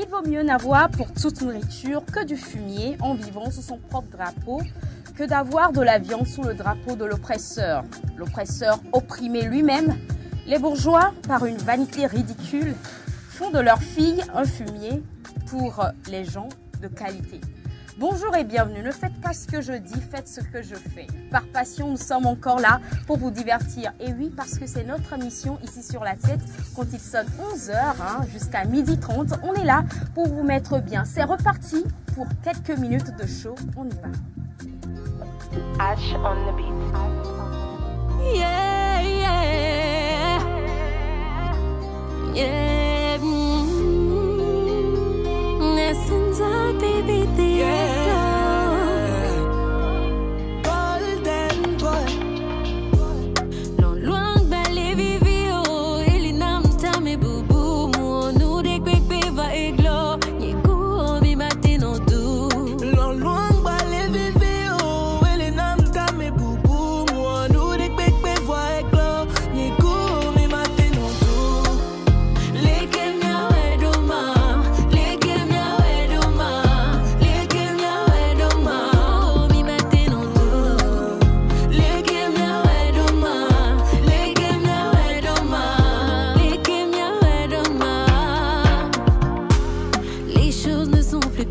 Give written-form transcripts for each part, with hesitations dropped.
Il vaut mieux n'avoir pour toute nourriture que du fumier en vivant sous son propre drapeau que d'avoir de la viande sous le drapeau de l'oppresseur. L'oppresseur opprimé lui-même, les bourgeois, par une vanité ridicule, font de leur fille un fumier pour les gens de qualité. Bonjour et bienvenue, ne faites pas ce que je dis, faites ce que je fais. Par passion, nous sommes encore là pour vous divertir. Et oui, parce que c'est notre mission ici sur la tête, quand il sonne 11h jusqu'à 12h30, on est là pour vous mettre bien. C'est reparti pour quelques minutes de show, on y va. Ash on the beat. Yeah, yeah, yeah. Lessons are baby the Golden boy. Non loin balé vivio, il nam ta me boubou, mo nous de kwekwe va eglo, ni go mi matin no do. Non loin balé vivio, il nam ta me boubou, mo nous de kwekwe va eglo, ni go mi matin no do. Leke mia wedoma.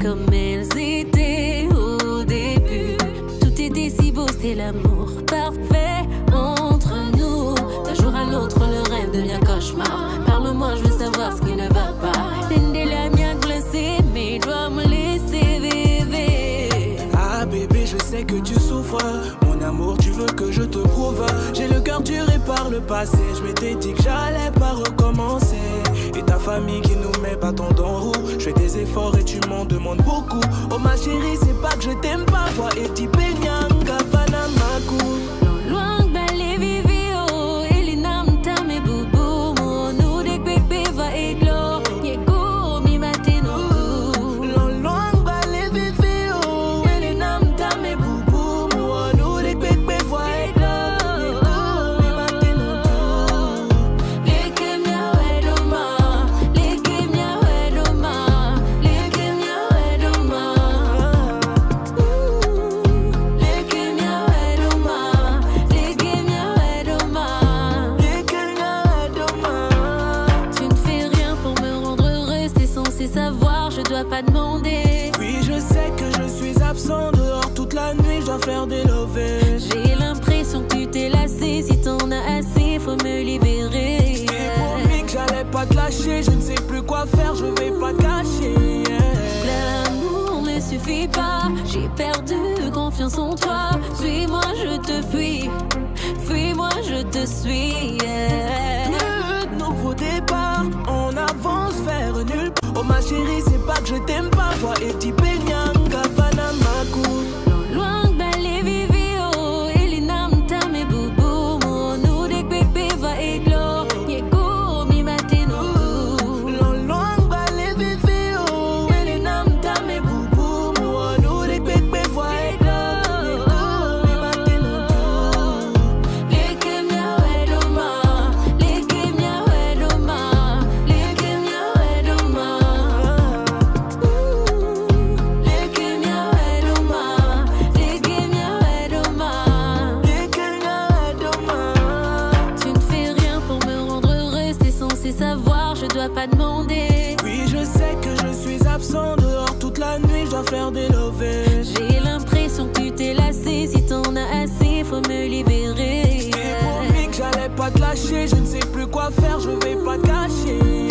Comme elles étaient au début. Tout était si beau, c'était l'amour parfait entre nous. D'un jour à l'autre, le rêve devient cauchemar. Parle-moi, je veux savoir ce qui ne va pas. Tendez la mienne glacée, mais dois me laisser vivre. Ah bébé, je sais que tu souffres. Mon amour, tu veux que je te prouve. J'ai le cœur duré par le passé. Je m'étais dit que j'allais pas recommencer. Et ta famille qui nous met pas ton dans roue. Je fais des efforts et tu m'en demandes beaucoup. Oh ma chérie, c'est pas que je t'aime pas. Toi et ti penyanga fanamaku. Loin balé vivio, il nam ta me boubou, mon nous de bébé va éclore. Yego mi matino. Loin balé vivio, il nam ta me boubou, mon nous de bébé va éclore. Yego mi matino. Leke mia wedoma, leke mia wedoma, leke mia wedoma. Leke mia wedoma, leke mia wedoma. Tu ne fais rien pour me rendre heureuse, t'es censé savoir, je dois pas demander. Oui, je sais que je suis absent dehors toute la nuit, je dois faire des lovés. J'ai l'impression que tu t'es lassé, si t'en as assez, faut me libérer. J'ai promis que j'allais pas te lâcher, je ne sais plus quoi faire, je vais pas te cacher. L'amour ne suffit pas, j'ai perdu confiance en toi. Suis-moi, je te fuis, fuis-moi, je te suis. Le nouveau départ, on avance vers nul. Oh ma chérie, c'est pas que je t'aime pas, toi et ti penyanga fanamaku. Loin balé vivio, il nam ta me boubou, mon nous de bébé va éclore. Yego mi matino. Loin balé vivio, il nam ta me boubou, mon nous de bébé va éclore. Yego mi matino. Leke mia wedoma, leke mia wedoma, leke mia wedoma. Leke mia wedoma, leke mia wedoma. Tu ne fais rien pour me rendre heureuse, t'es censé savoir, je dois pas demander. Oui, je sais que je suis absent dehors toute la nuit, je dois faire des lovés. J'ai l'impression que tu t'es lassé, si t'en as assez, faut me libérer. J'ai promis que j'allais pas te lâcher, je ne sais plus quoi faire, je vais pas te cacher.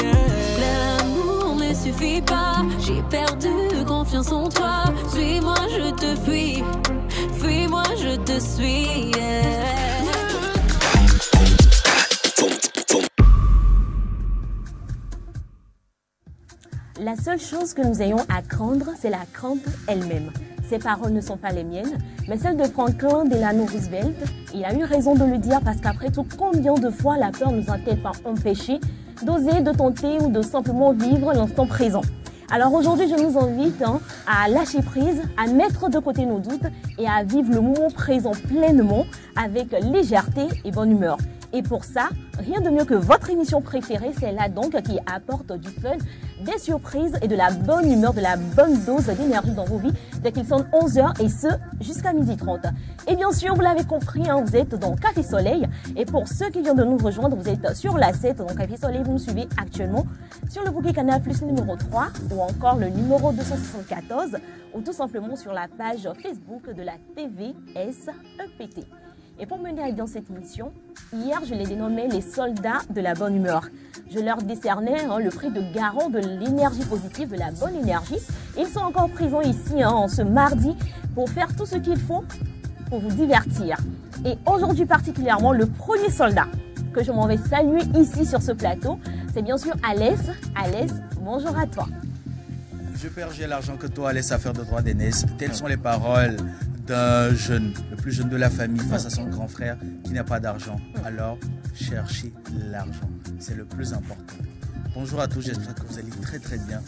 L'amour ne suffit pas, j'ai perdu confiance en toi. Suis-moi, je te fuis, fuis-moi, je te suis. La seule chose que nous ayons à craindre, c'est la crainte elle-même. Ces paroles ne sont pas les miennes, mais celles de Franklin Delano Roosevelt. Il a eu raison de le dire parce qu'après tout, combien de fois la peur nous a-t-elle pas empêché d'oser, de tenter ou de simplement vivre l'instant présent. Alors aujourd'hui, je nous invite à lâcher prise, à mettre de côté nos doutes et à vivre le moment présent pleinement avec légèreté et bonne humeur. Et pour ça, rien de mieux que votre émission préférée, c'est là donc qui apporte du fun, des surprises et de la bonne humeur, de la bonne dose d'énergie dans vos vies dès qu'il sonne 11h et ce jusqu'à 12h30. Et bien sûr, vous l'avez compris, hein, vous êtes dans Café Soleil. Et pour ceux qui viennent de nous rejoindre, vous êtes sur la 7 dans Café Soleil. Vous nous suivez actuellement sur le bouquet Canal Plus numéro 3 ou encore le numéro 274 ou tout simplement sur la page Facebook de la TVS EPT. Et pour mener à bien cette émission, hier je les dénommais les soldats de la bonne humeur. Je leur décernais le prix de garant de l'énergie positive, de la bonne énergie. Ils sont encore présents ici en ce mardi pour faire tout ce qu'il faut pour vous divertir. Et aujourd'hui particulièrement, le premier soldat que je m'en vais saluer ici sur ce plateau, c'est bien sûr Alès. Alès, bonjour à toi. Je perds, j'ai l'argent que toi, laisse à faire de droit d'aînesse. Telles sont les paroles d'un jeune, le plus jeune de la famille, face à son grand frère qui n'a pas d'argent. Alors, cherchez l'argent. C'est le plus important. Bonjour à tous, j'espère que vous allez très très bien.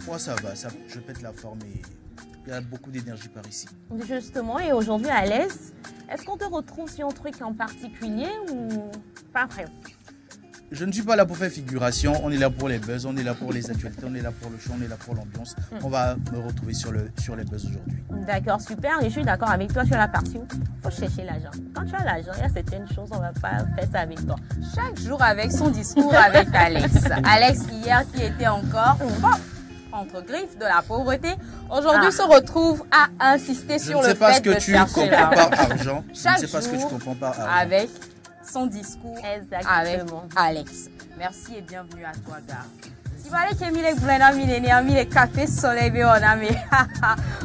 Moi, ça va, je pète la forme et il y a beaucoup d'énergie par ici. Justement, et aujourd'hui, Alès, est-ce qu'on te retrouve sur un truc en particulier ou pas vraiment? Je ne suis pas là pour faire figuration, on est là pour les buzz, on est là pour les actualités, on est là pour le show, on est là pour l'ambiance. On va me retrouver sur les buzz aujourd'hui. D'accord, super. Et je suis d'accord avec toi sur la partie où il faut chercher l'argent. Quand tu as l'argent, il y a certaines choses, on ne va pas faire ça avec toi. Chaque jour avec son discours avec Alex. Alex hier qui était encore entre griffes de la pauvreté, aujourd'hui se retrouve à insister sur le fait de chercher l'argent. Je ne sais pas ce que tu comprends par argent. Avec son discours avec Exactement. Alex. Merci et bienvenue à toi, gars. Si vous allez qu'il y ait les cafés soleil, on a mis.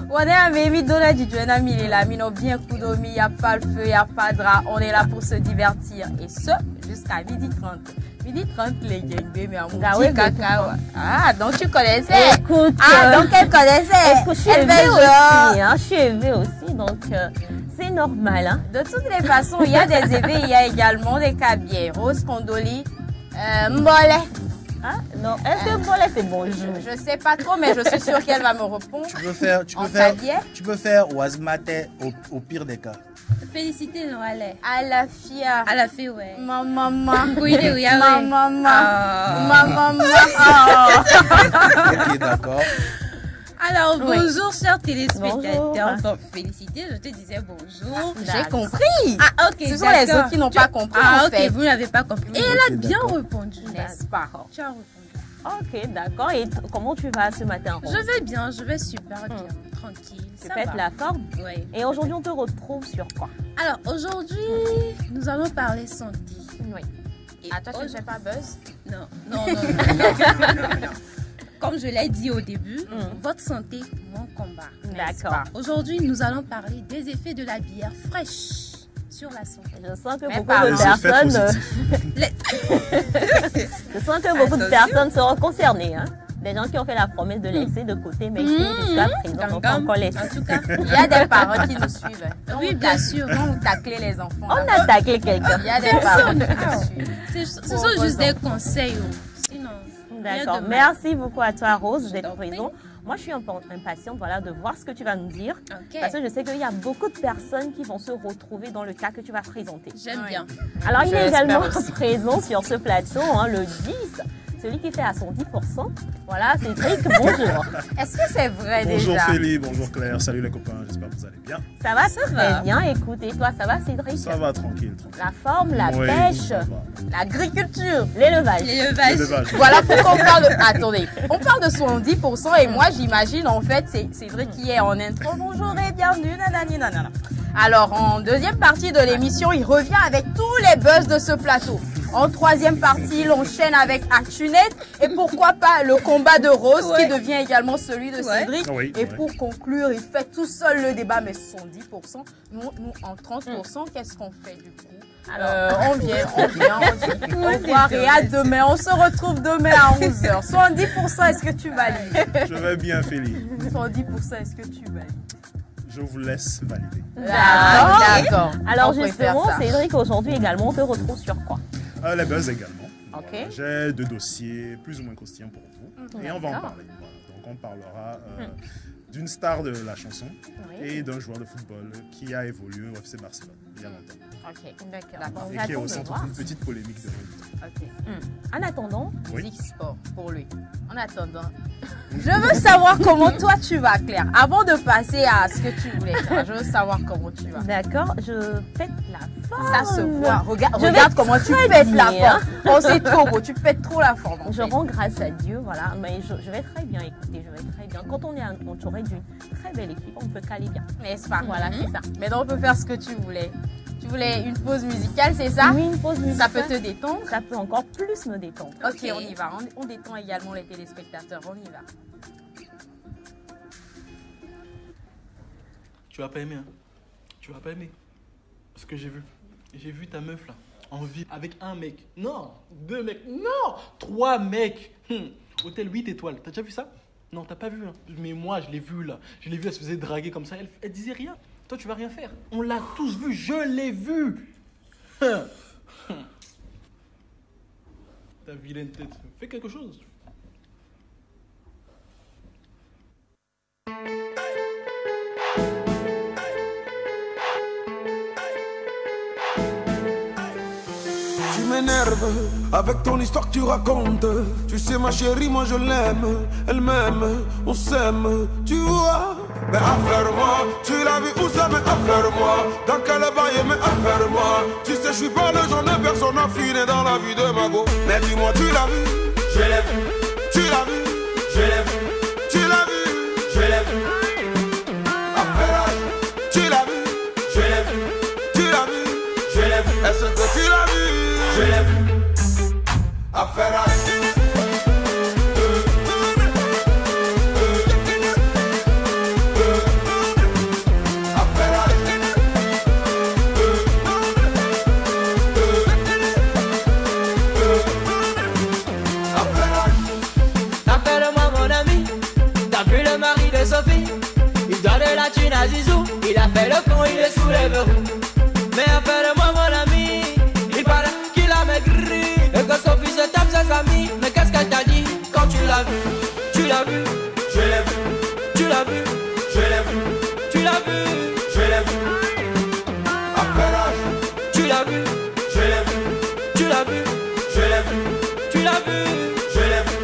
On est à Mémi, donner du joie, on a mis la mine, bien coup d'eau, il n'y a pas le feu, il n'y a pas de drap. On est là pour se divertir. Et ce, jusqu'à 12h30. 12h30, les gangbés, mais à mon petit cacao. Ah, donc tu connaissais. Écoute, donc elle connaissait. Écoute, je suis élevée aussi, hein, je suis élevée aussi, donc c'est normal. Hein. De toutes les façons, il y a des éveils, il y a également des cabiers. Rose Condoli, Mbole. Ah, non, est-ce que Mbole c'est bonjour? Je ne sais pas trop, mais je suis sûre qu'elle va me répondre. Tu peux faire Ouazmate au pire des cas. Féliciter Noël. À la fia. À la fille, ouais. Maman. Oui, Maman. Ok, d'accord. Alors, bonjour, chers téléspectateurs. Bonjour. Bon, féliciter, je te disais bonjour. J'ai compris. Ah, ok. Ce sont les autres qui n'ont pas compris. Ah, en ok, fait. vous n'avez pas compris. Et elle a bien répondu, N'est-ce pas? Tu as répondu. Ok, d'accord. Et comment tu vas ce matin, Rose? Je vais bien, je vais super bien. Tranquille. Tu Ça pètes va. la forme? Oui. Et aujourd'hui, on te retrouve sur quoi? Alors, aujourd'hui, nous allons parler santé. Oui. Et Ah, toi, tu ne fais pas buzz? Non. Comme je l'ai dit au début, votre santé, mon combat. D'accord. Aujourd'hui, nous allons parler des effets de la bière fraîche sur la santé. Je sens que Mais beaucoup pas de je sens que beaucoup de personnes seront concernées. Hein? Des gens qui ont fait la promesse de laisser de côté, mais qui jusqu'à présent n'ont pas encore laissé. En tout cas, Il y a des parents qui nous suivent. oui, bien sûr. Quand vous taclez les enfants. On a taclé quelqu'un. Il y a des parents qui nous suivent. Ce sont juste des conseils. Sinon, rien D'accord. de mal. Merci beaucoup à toi, Rose, d'être t'en prie. présente. Moi, je suis impatiente de voir ce que tu vas nous dire. Ok. Parce que je sais qu'il y a beaucoup de personnes qui vont se retrouver dans le cas que tu vas présenter. J'aime bien. Alors, il Je est l'espère également aussi. présent sur ce plateau, le 10, celui qui fait à son 10%. Voilà, Cédric, bonjour. Est-ce que c'est vrai Bonjour déjà? Félie, bonjour Claire, salut les copains, j'espère que vous allez bien. Ça va très va. bien. Écoute, et toi, ça va, Cédric? Ça va tranquille. La forme, la Oui, pêche, ça va. L'agriculture. l'élevage. L'élevage. L'élevage. Voilà pourquoi on parle de... Attendez, on parle de son 10% et moi j'imagine en fait c'est Cédric qui est en intro. Bonjour et bienvenue, nanani, nanana. Alors en deuxième partie de l'émission, il revient avec tous les buzz de ce plateau. En troisième partie, il enchaîne avec ActuNet et pourquoi pas le combat de Rose qui devient également celui de Cédric. Oui, Et oui. pour conclure, il fait tout seul le débat, mais son 10%. Nous en 30%, qu'est-ce qu'on fait du coup? Alors, on vient, on dit au revoir et à demain. On se retrouve demain à 11h. 70%, est-ce que tu valides? Je vais bien Félie, 70%, est-ce que tu valides? je vous laisse valider. D'accord. Alors On préfère justement, ça. Cédric, aujourd'hui également, on te retrouve sur quoi? Les buzz également. Ok. J'ai deux dossiers plus ou moins croustillants pour vous et on va en D'accord. parler. Voilà. Donc on parlera d'une star de la chanson Oui. et d'un joueur de football qui a évolué au FC Barcelone il y a longtemps. Ok, D'accord. Et qui est au centre d'une petite polémique de rue. Ok. En attendant, Oui. Musique sport pour lui. En attendant, je veux savoir comment toi tu vas, Claire. Avant de passer à ce que tu voulais faire, je veux savoir comment tu vas. d'accord, je pète la forme. Ça se voit. Regarde, Je vais regarde comment tu très pètes la bien. forme. Oh, c'est trop beau. Tu pètes trop la forme. en Je fait. rends grâce à Dieu, voilà. Mais je vais très bien, écoutez, je vais très bien. Quand on est entouré d'une très belle équipe, on peut caler bien. N'est-ce pas? Voilà, c'est ça. Maintenant, on peut faire ce que tu voulais. Tu voulais une pause musicale, c'est ça? Oui, une pause musicale. Ça peut te détendre? Ça peut encore plus me détendre. Ok, on y va. On détend également les téléspectateurs. On y va. Tu vas pas aimer, hein. Tu vas pas aimer. Ce que j'ai vu. J'ai vu ta meuf là, en vie, avec un mec. Non, 2 mecs. Non, 3 mecs. Hôtel 8 étoiles. T'as déjà vu ça? Non, t'as pas vu. Hein. Mais moi, je l'ai vu là. Je l'ai vu, elle se faisait draguer comme ça. Elle disait rien. Toi, tu vas rien faire. On l'a tous vu. Je l'ai vu. Ta vilaine tête. Fais quelque chose. Tu m'énerves avec ton histoire que tu racontes. Tu sais ma chérie, moi je l'aime. Elle m'aime, on s'aime, tu vois. Mais affaire-moi, tu l'as vu où ça, mais affaire-moi. Dans quel bail, mais affaire-moi. Tu sais, je suis pas le genre de personne affinée dans la vie de ma go. Mais dis-moi, tu l'as vu, je l'ai vu. Tu l'as vu, je l'ai vu. Tu l'as vu, je l'ai vu. Affaire, tu l'as vu, je l'ai vu. Tu l'as vu, je l'ai vu. Est-ce que tu l'as vu? Je l'ai vu. Affaire. Appelle-moi mon ami, t'as vu le mari de Sophie? Il donne la thune à Zizou, il a fait le con, il est sous les verrous. Mais appelle-moi mon ami, il paraît qu'il a maigri et que Sophie se tape ses amis. Mais qu'est-ce qu'elle t'a dit quand tu l'as vu? Tu l'as vu, je l'ai vu. Tu l'as vu, je l'ai vu. Tu l'as vu, je l'ai vu. Tu l'as vu, je l'ai vu. Tu l'as vu, je l'ai vu. Tu l'as vu, je l'ai vu.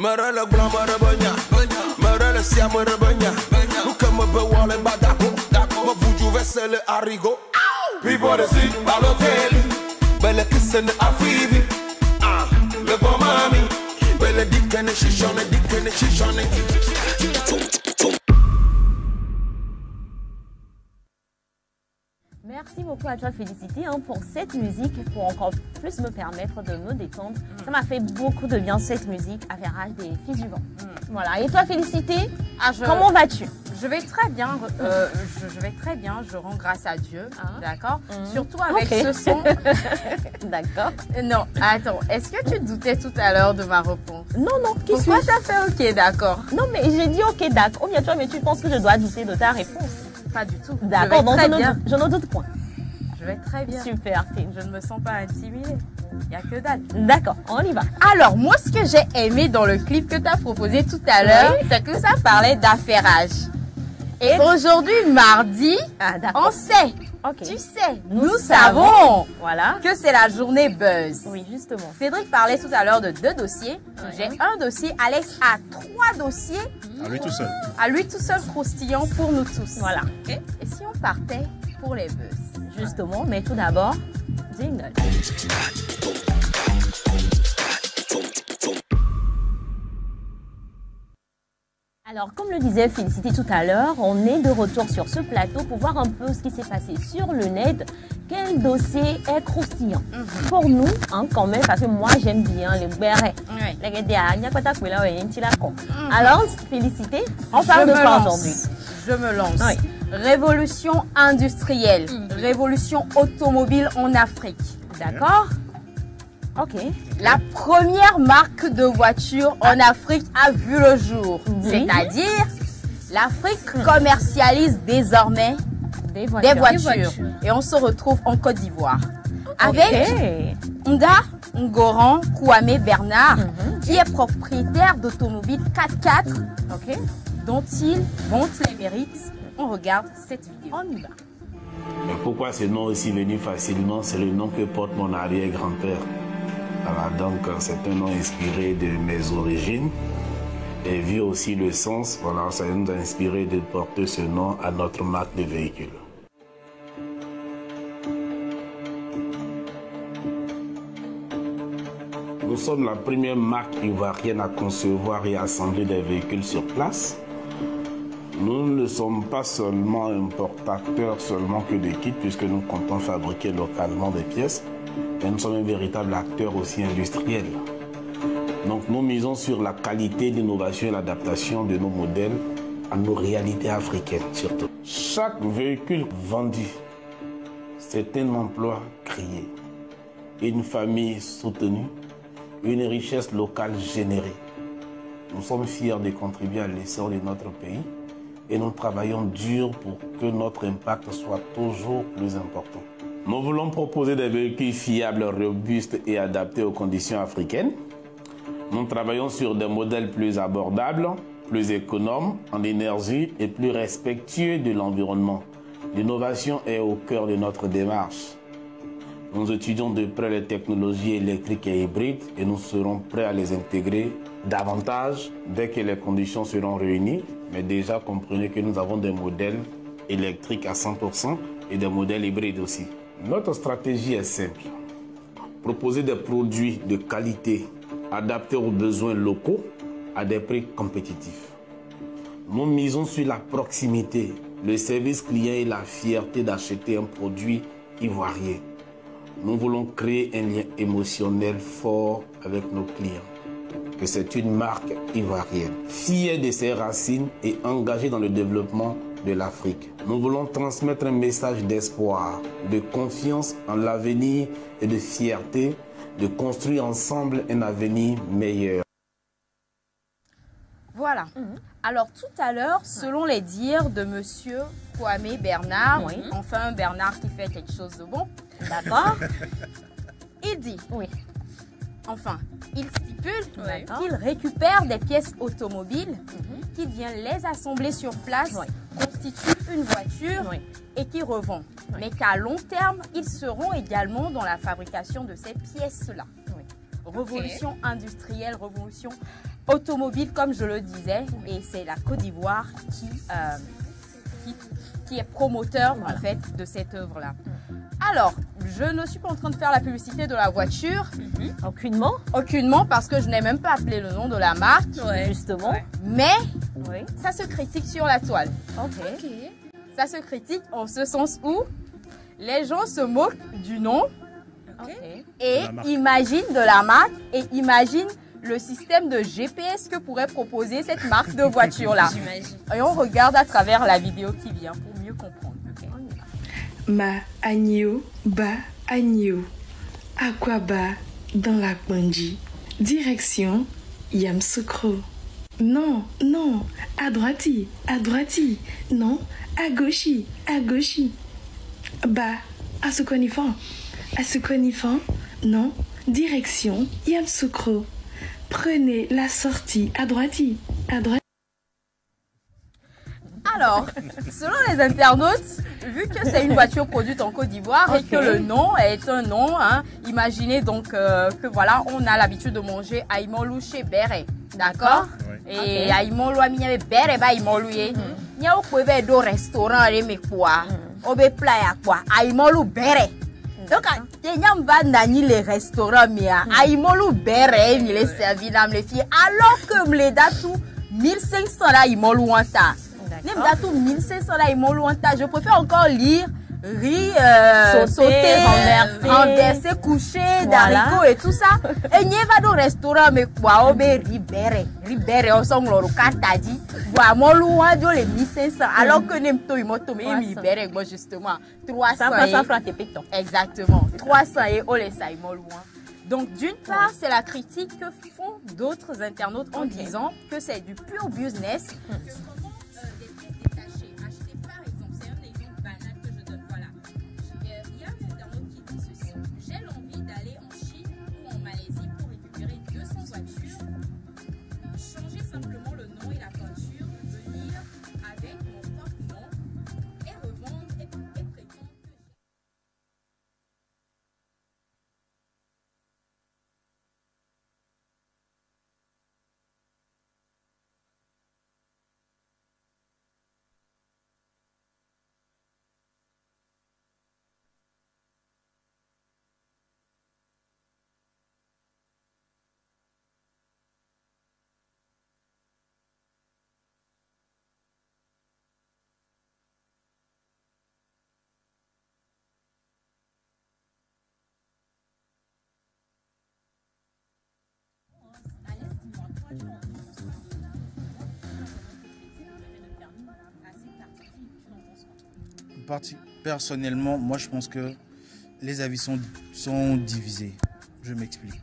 Marala blanc, marabanya, marala sia marabanya. Nous comme me bewale badako, ma boujou vessel arigo. People de si balotelli, belle kissen afivi. Ah, le bon mami, belle dikene chichone, dikene chichone. Merci beaucoup à toi, Félicité, pour cette musique, pour encore plus me permettre de me détendre. Ça m'a fait beaucoup de bien, cette musique, à Verrage des Filles du Vent. Voilà. Et toi, Félicité, comment vas-tu? Je vais très bien, je vais très bien, je rends grâce à Dieu, d'accord? Surtout avec ce son. D'accord. Non, attends, est-ce que tu doutais tout à l'heure de ma réponse? Non, non, pourquoi t'as fait ok, d'accord? Non, mais j'ai dit ok, d'accord. Ou bien toi, mais tu penses que je dois douter de ta réponse? Pas du tout. D'accord, donc je n'en doute point. Je vais très bien. Super, je ne me sens pas intimidée. Il n'y a que dalle. D'accord, on y va. Alors, moi, ce que j'ai aimé dans le clip que tu as proposé tout à l'heure, c'est que ça parlait d'affairage. Et aujourd'hui, mardi, on sait, tu sais, nous savons que c'est la journée buzz. Oui, justement. Cédric parlait tout à l'heure de 2 dossiers. J'ai un dossier, Alex a 3 dossiers. À lui tout seul. À lui tout seul, croustillant pour nous tous. Voilà. Et si on partait pour les buzz? Justement, mais tout d'abord, jingle. Alors, comme le disait Félicité tout à l'heure, on est de retour sur ce plateau pour voir un peu ce qui s'est passé sur le net. Quel dossier est croustillant pour nous, quand même, parce que moi, j'aime bien les bérets. Alors, Félicité, on parle de quoi aujourd'hui? Je me lance. Oui. Révolution industrielle, révolution automobile en Afrique. D'accord? Ok. La première marque de voiture en Afrique a vu le jour. C'est-à-dire, l'Afrique commercialise désormais des voitures. Et on se retrouve en Côte d'Ivoire avec Nda Ngoran Kwame Bernard, qui est propriétaire d'automobiles 4x4 dont il vante les mérites. On regarde cette vidéo. On y va. Mais pourquoi ce nom aussi venu facilement? C'est le nom que porte mon arrière-grand-père. Voilà, donc c'est un nom inspiré de mes origines. Et vu aussi le sens, voilà, ça nous a inspiré de porter ce nom à notre marque de véhicule. Nous sommes la première marque ivoirienne à concevoir et assembler des véhicules sur place. Nous ne sommes pas seulement importateurs que de kits, puisque nous comptons fabriquer localement des pièces, mais nous sommes un véritable acteur aussi industriel. Donc nous misons sur la qualité, l'innovation et l'adaptation de nos modèles à nos réalités africaines surtout. Chaque véhicule vendu, c'est un emploi créé, une famille soutenue, une richesse locale générée. Nous sommes fiers de contribuer à l'essor de notre pays et nous travaillons dur pour que notre impact soit toujours plus important. Nous voulons proposer des véhicules fiables, robustes et adaptés aux conditions africaines. Nous travaillons sur des modèles plus abordables, plus économes en énergie et plus respectueux de l'environnement. L'innovation est au cœur de notre démarche. Nous étudions de près les technologies électriques et hybrides et nous serons prêts à les intégrer davantage dès que les conditions seront réunies. Mais déjà, comprenez que nous avons des modèles électriques à 100% et des modèles hybrides aussi. Notre stratégie est simple. Proposer des produits de qualité adaptés aux besoins locaux à des prix compétitifs. Nous misons sur la proximité, le service client et la fierté d'acheter un produit ivoirien. Nous voulons créer un lien émotionnel fort avec nos clients. Que c'est une marque ivoirienne, fière de ses racines et engagée dans le développement de l'Afrique. Nous voulons transmettre un message d'espoir, de confiance en l'avenir et de fierté, de construire ensemble un avenir meilleur. Voilà. Alors tout à l'heure, selon les dires de monsieur Kwame Bernard, enfin Bernard qui fait quelque chose de bon, d'accord, il dit, enfin, il stipule qu'il récupère des pièces automobiles, qu'il vient les assembler sur place, constitue une voiture et qu'il revend. Mais qu'à long terme, ils seront également dans la fabrication de ces pièces-là. Révolution industrielle, révolution automobile, comme je le disais, et c'est la Côte d'Ivoire qui est promoteur en fait de cette œuvre-là. Alors, je ne suis pas en train de faire la publicité de la voiture. Aucunement. Aucunement, parce que je n'ai même pas appelé le nom de la marque. Justement. Mais ça se critique sur la toile. Ça se critique en ce sens où les gens se moquent du nom et imaginent de la marque et imaginent le système de GPS que pourrait proposer cette marque de voiture-là. Et on regarde à travers la vidéo qui vient pour mieux comprendre. Ma agneau, ba agneau. Aquaba dans la Kwanji. Direction Yamoussoukro. Non, non, à droiti, non, à gauchi, Bah, à Soukonifan, non, direction Yamoussoukro. Prenez la sortie à droiti, Alors, selon les internautes, vu que c'est une voiture produite en Côte d'Ivoire et que le nom est un nom, imaginez donc que voilà, on a l'habitude de manger aïmolou chez Béré, d'accord? Et aïmolou a mis Béré, bah aïmolou yé. N'y a pas de restaurant mais quoi? On peut playa quoi? Aïmolou Béré. Donc, il y a les restaurants, mais aïmolou Béré, il est servi dans les filles, alors que me les datou 1500 là, aïmolou wanta. Je préfère encore lire riz sauté, renversé, couché, d'haricots et tout ça. Et n'y va au restaurant, mais quoi, on met ribéré, on sent le katadi. Voilà, mon loin de les 1500. Alors que n'importe qui m'a tombé, ribéré, moi justement, 300. Ça fera tes pétons. Exactement, 300 et on les saille, mon loin. Donc, d'une part, c'est la critique que font d'autres internautes en disant que c'est du pur business. Personnellement, moi je pense que les avis sont divisés. Je m'explique.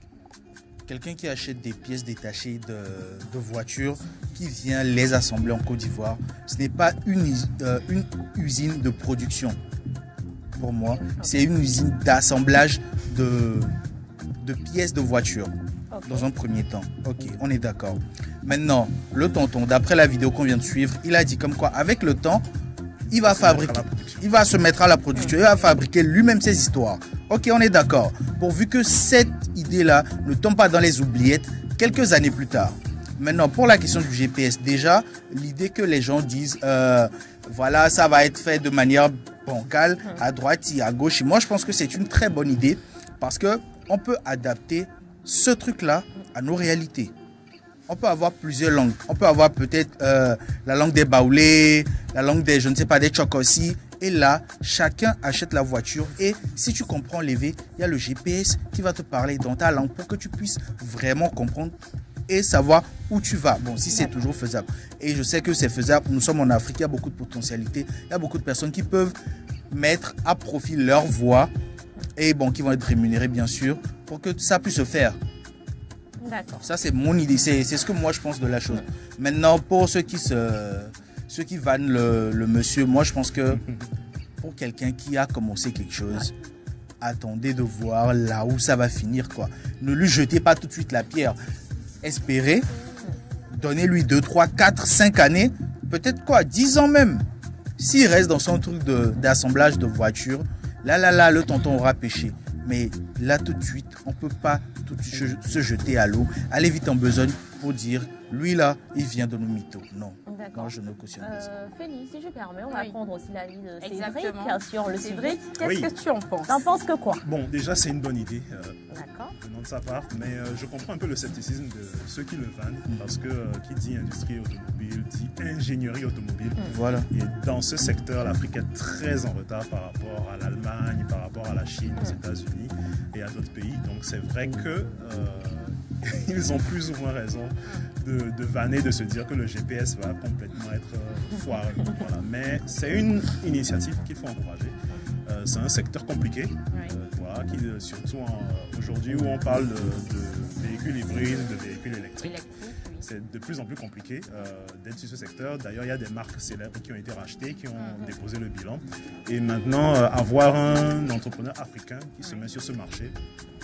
Quelqu'un qui achète des pièces détachées de voitures, qui vient les assembler en Côte d'Ivoire, ce n'est pas une usine de production. Pour moi, c'est une usine d'assemblage de pièces de voitures. Dans un premier temps. Ok, on est d'accord. Maintenant, le tonton, d'après la vidéo qu'on vient de suivre, il a dit comme quoi, avec le temps, il va fabriquer, il va se mettre à la production, il va fabriquer lui-même ses histoires. Ok, on est d'accord. Pourvu que cette idée-là ne tombe pas dans les oubliettes quelques années plus tard. Maintenant, pour la question du GPS, déjà, l'idée que les gens disent, voilà, ça va être fait de manière bancale, à droite et à gauche. Et moi, je pense que c'est une très bonne idée parce que on peut adapter ce truc-là à nos réalités. On peut avoir plusieurs langues. On peut avoir peut-être la langue des Baoulés, la langue des, je ne sais pas, des Tchokossi. Et là, chacun achète la voiture. Et si tu comprends l'EV, il y a le GPS qui va te parler dans ta langue pour que tu puisses vraiment comprendre et savoir où tu vas. Bon, si c'est toujours faisable. Et je sais que c'est faisable. Nous sommes en Afrique, il y a beaucoup de potentialités. Il y a beaucoup de personnes qui peuvent mettre à profit leur voix et bon, qui vont être rémunérées, bien sûr, pour que ça puisse se faire. D'accord. Ça, c'est mon idée. C'est ce que moi, je pense de la chose. Maintenant, pour ceux qui vannent le monsieur, moi, je pense que pour quelqu'un qui a commencé quelque chose, attendez de voir là où ça va finir, quoi. Ne lui jetez pas tout de suite la pierre. Espérez, donnez-lui 2, 3, 4, 5 années, peut-être quoi, 10 ans même. S'il reste dans son truc d'assemblage de voitures, là, le tonton aura pêché. Mais là, tout de suite, on ne peut pas tout de suite se jeter à l'eau, aller vite en besogne pour dire, lui là, il vient de nous mythos. Non, moi je ne cautionne pas ça. Félix, si je permets, on va prendre aussi l'avis de Cédric sur le sujet. Qu'est-ce que tu en penses? T'en penses que quoi? Bon, déjà, c'est une bonne idée. D'accord. Venant de sa part, mais je comprends un peu le scepticisme de ceux qui le vannent, parce que qui dit industrie automobile dit ingénierie automobile. Voilà. Et dans ce secteur, l'Afrique est très en retard par rapport à l'Allemagne, par rapport à la Chine, aux États-Unis et à d'autres pays. Donc c'est vrai que ils ont plus ou moins raison de vanner, de se dire que le GPS va complètement être foireux. Voilà. Mais c'est une initiative qu'il faut encourager. C'est un secteur compliqué, voilà, surtout aujourd'hui où on parle de véhicules hybrides, de véhicules électriques. C'est de plus en plus compliqué d'être sur ce secteur. D'ailleurs, il y a des marques célèbres qui ont été rachetées, qui ont déposé le bilan. Et maintenant, avoir un entrepreneur africain qui se met sur ce marché,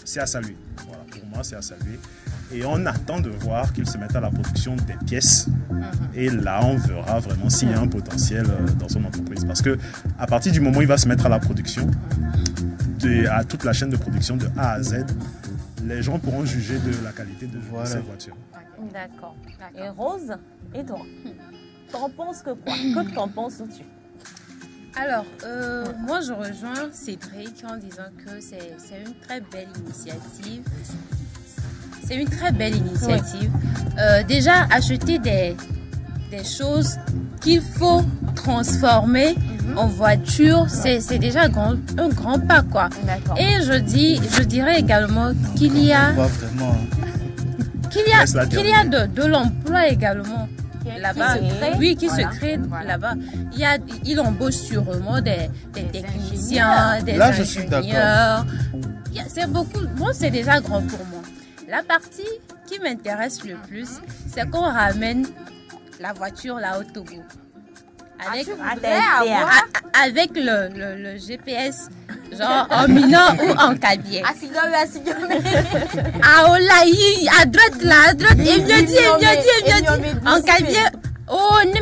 c'est à saluer. Voilà, pour moi, c'est à saluer. Et on attend de voir qu'il se mette à la production des pièces. Et là, on verra vraiment s'il y a un potentiel dans son entreprise. Parce que à partir du moment où il va se mettre à la production, à toute la chaîne de production de A à Z, les gens pourront juger de la qualité de ces voitures. D'accord. Et Rose, et toi, t'en penses que quoi? Que t'en penses-tu? Alors, moi je rejoins Cédric en disant que c'est une très belle initiative. C'est une très belle initiative. Déjà, acheter des choses qu'il faut transformer en voiture, c'est déjà un grand pas, quoi. Et je dirais également qu'il y a de l'emploi également là-bas. Oui, qui se crée là-bas. Il embauche sûrement des techniciens, des ingénieurs. C'est beaucoup. Bon, c'est déjà grand pour moi. La partie qui m'intéresse le plus, c'est qu'on ramène la voiture là au Togo. Avec le GPS, genre en minant ou en cabier. À droite là, à droite, il me dit. En cabier, oh, non,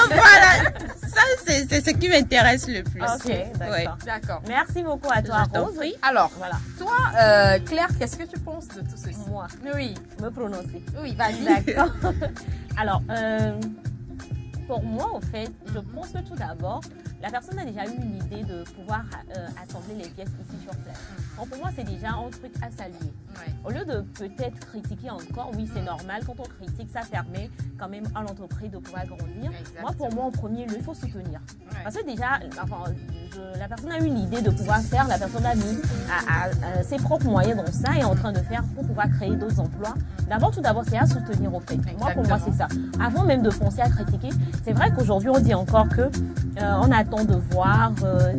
voilà. Ça, c'est ce qui m'intéresse le plus. Ok, d'accord. Merci beaucoup à toi, Rose. Alors, voilà. Toi, Claire, qu'est-ce que tu penses de tout ceci? Moi, oui, me prononcer. Oui, vas-y. D'accord. Alors, pour moi, en fait, je pense que tout d'abord, la personne a déjà eu une idée de pouvoir assembler les pièces ici sur place. Donc, pour moi, c'est déjà un truc à saluer. Au lieu de peut-être critiquer encore, oui, c'est normal, quand on critique, ça permet quand même à l'entreprise de pouvoir grandir. Moi, pour moi, en premier lieu, il faut soutenir. Parce que déjà, la personne a eu l'idée de pouvoir faire, la personne a mis ses propres moyens dans ça et est en train de faire pour pouvoir créer d'autres emplois. D'abord, tout d'abord, c'est à soutenir au fait. Moi, pour moi, c'est ça. Avant même de penser à critiquer, c'est vrai qu'aujourd'hui, on dit encore que on attend de voir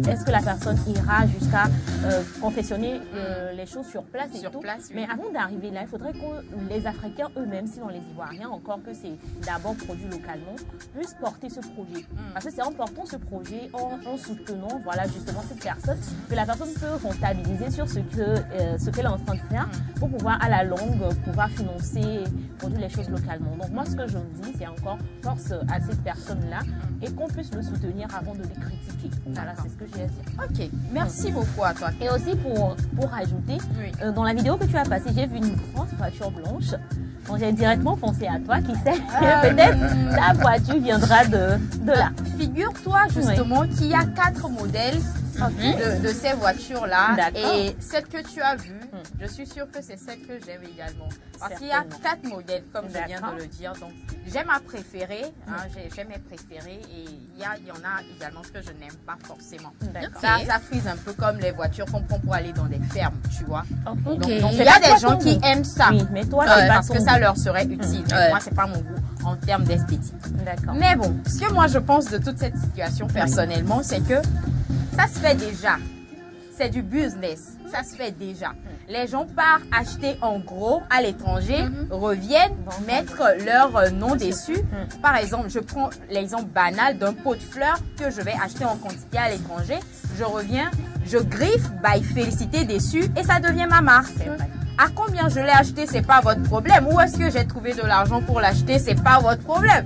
est-ce que la personne ira jusqu'à confectionner les choses sur place et tout. Mais avant d'arriver là, il faudrait que les Africains eux-mêmes, sinon les Ivoiriens, encore que c'est d'abord produit localement, puissent porter ce projet. Parce que c'est en portant ce projet, en soutenant voilà, justement cette personne, que la personne peut comptabiliser sur ce qu'elle est en train de faire pour pouvoir à la longue pouvoir financer et produire les choses localement. Donc moi, ce que je me dis, c'est encore force à cette personne-là et qu'on puisse le soutenir avant de les critiquer. Voilà, c'est ce que j'ai à dire. Ok, merci beaucoup à toi. Et aussi pour ajouter, dans la vidéo que tu as passée, j'ai vu une grosse voiture blanche. Donc j'ai directement pensé à toi, qui sait, peut-être ta voiture viendra de là. Figure-toi justement qu'il y a 4 modèles de ces voitures-là. Et celle que tu as vue, je suis sûre que c'est celle que j'aime également. Parce qu'il y a 4 modèles, comme je viens de le dire. Donc, j'ai ma préférée, j'ai mes préférées et il y en a également que je n'aime pas forcément. Ça frise un peu comme les voitures qu'on prend pour aller dans des fermes, tu vois. Donc, il y a des gens qui aiment ça, mais toi, parce que ça leur serait utile. Moi, c'est pas mon goût en termes d'esthétique. Mais bon, ce que moi je pense de toute cette situation personnellement, c'est que ça se fait déjà. C'est du business. Ça se fait déjà. Les gens partent acheter en gros à l'étranger, reviennent mettre leur nom dessus. Par exemple, je prends l'exemple banal d'un pot de fleurs que je vais acheter en quantité à l'étranger. Je reviens, je griffe by Félicité dessus et ça devient ma marque. À combien je l'ai acheté, c'est pas votre problème. Où est-ce que j'ai trouvé de l'argent pour l'acheter, c'est pas votre problème.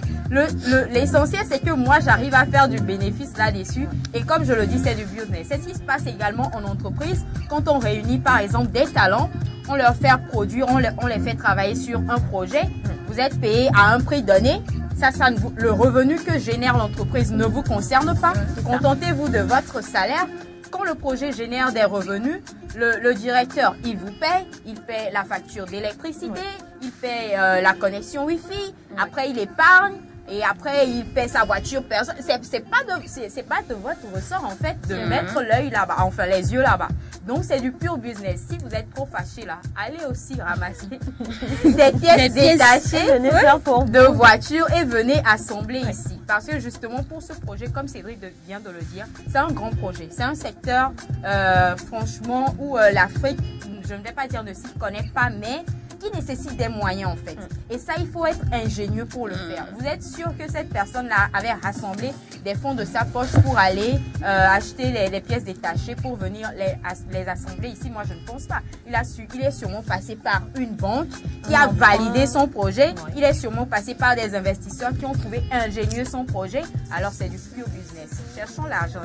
L'essentiel, c'est que moi, j'arrive à faire du bénéfice là-dessus. Et comme je le dis, c'est du business. C'est ce qui se passe également en entreprise. Quand on réunit, par exemple, des talents, on leur fait produire, on les fait travailler sur un projet. Vous êtes payé à un prix donné. Le revenu que génère l'entreprise ne vous concerne pas. Contentez-vous de votre salaire. Quand le projet génère des revenus, le directeur, il vous paye, il paye la facture d'électricité, il paye la connexion Wi-Fi, après il épargne et après il paye sa voiture. C'est pas de votre ressort en fait de mettre l'œil là-bas, enfin les yeux là-bas. Donc c'est du pur business. Si vous êtes trop fâché là, allez aussi ramasser des pièces détachées de voitures et venez assembler ici. Parce que justement pour ce projet, comme Cédric vient de le dire, c'est un grand projet. C'est un secteur franchement où l'Afrique, je ne vais pas dire ne s'y connaît pas, mais qui nécessite des moyens en fait. Et ça, il faut être ingénieux pour le faire. Vous êtes sûr que cette personne-là avait rassemblé des fonds de sa poche pour aller acheter les pièces détachées pour venir les assembler ici? Moi, je ne pense pas. Il est sûrement passé par une banque qui a validé son projet. Il est sûrement passé par des investisseurs qui ont trouvé ingénieux son projet. Alors, c'est du pure business. Cherchons l'argent.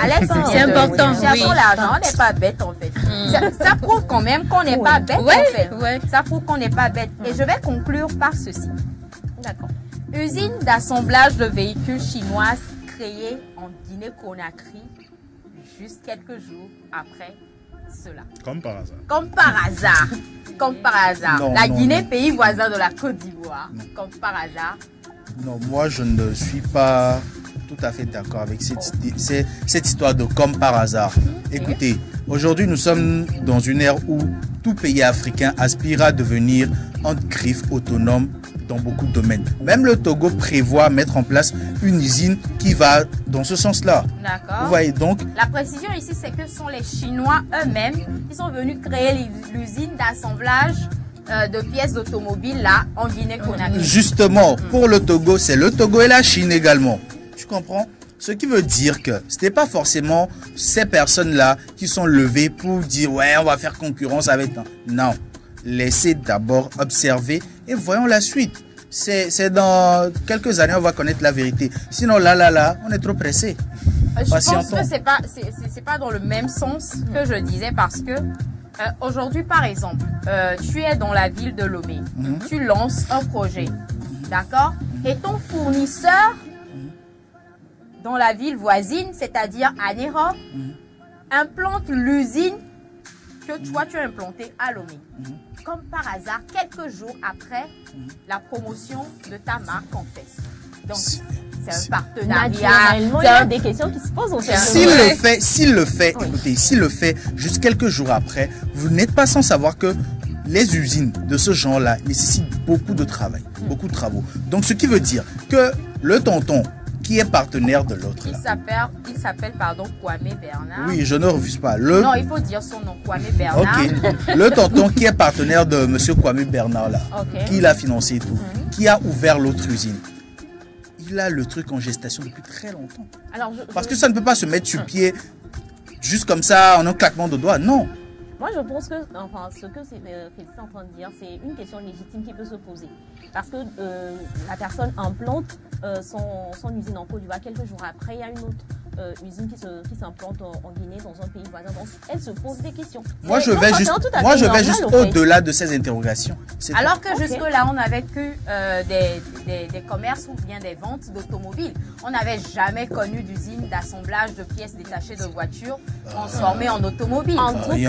Alex, c'est important. Cherchons l'argent. On n'est pas bête en fait. Ça prouve quand même qu'on n'est pas bête en fait. Ça prouve qu'on n'est pas bête. Et je vais conclure par ceci. D'accord. Usine d'assemblage de véhicules chinoises créée en Guinée-Conakry juste quelques jours après cela. Comme par hasard. Comme par hasard. Comme par hasard. Non, la non, Guinée, non. pays voisin de la Côte d'Ivoire. Comme par hasard. Non, moi je ne suis pas tout à fait d'accord avec cette histoire de comme par hasard. Écoutez, aujourd'hui nous sommes dans une ère où tout pays africain aspire à devenir un griffe autonome dans beaucoup de domaines. Même le Togo prévoit mettre en place une usine qui va dans ce sens-là. D'accord. Vous voyez donc. La précision ici, c'est que ce sont les Chinois eux-mêmes qui sont venus créer l'usine d'assemblage de pièces d'automobile là en Guinée-Conakry. Justement, pour le Togo, c'est le Togo et la Chine également. Tu comprends? Ce qui veut dire que ce n'est pas forcément ces personnes-là qui sont levées pour dire ouais, on va faire concurrence avec. Non. Laissez d'abord observer et voyons la suite. C'est dans quelques années on va connaître la vérité. Sinon là, on est trop pressé. Je pense que c'est pas dans le même sens que je disais parce que aujourd'hui par exemple, tu es dans la ville de Lomé, tu lances un projet, d'accord? Et ton fournisseur dans la ville voisine, c'est-à-dire à Nairobi, implante l'usine que toi, tu as implanté à Lomé. Comme par hasard, quelques jours après la promotion de ta marque en fait. Donc, c'est un partenariat. Naturellement, il y a des questions qui se posent au fait. S'il le fait, écoutez, s'il le fait juste quelques jours après, vous n'êtes pas sans savoir que les usines de ce genre-là nécessitent beaucoup de travail, beaucoup de travaux. Donc, ce qui veut dire que le tonton qui est partenaire de l'autre. Il s'appelle Kwame Bernard. Oui, je ne refuse pas. Non, il faut dire son nom, Kwame Bernard. Ok. Le tonton qui est partenaire de monsieur Kwame Bernard là, qui l'a financé et tout, qui a ouvert l'autre usine. Il a le truc en gestation depuis très longtemps. Alors, parce que ça ne peut pas se mettre sur pied juste comme ça en un claquement de doigts. Non. Moi, je pense que, enfin, ce que Félicité est en train de dire, c'est une question légitime qui peut se poser. Parce que la personne implante son usine en Côte d'Ivoire. Quelques jours après, il y a une autre usine qui s'implante en Guinée, dans un pays voisin. Donc, elle se pose des questions. Moi, je vais juste au-delà de ces interrogations. Alors que jusque-là, on avait que des commerces ou bien des ventes d'automobiles. On n'avait jamais connu d'usine d'assemblage de pièces détachées de voitures transformées en automobiles. En tout cas, il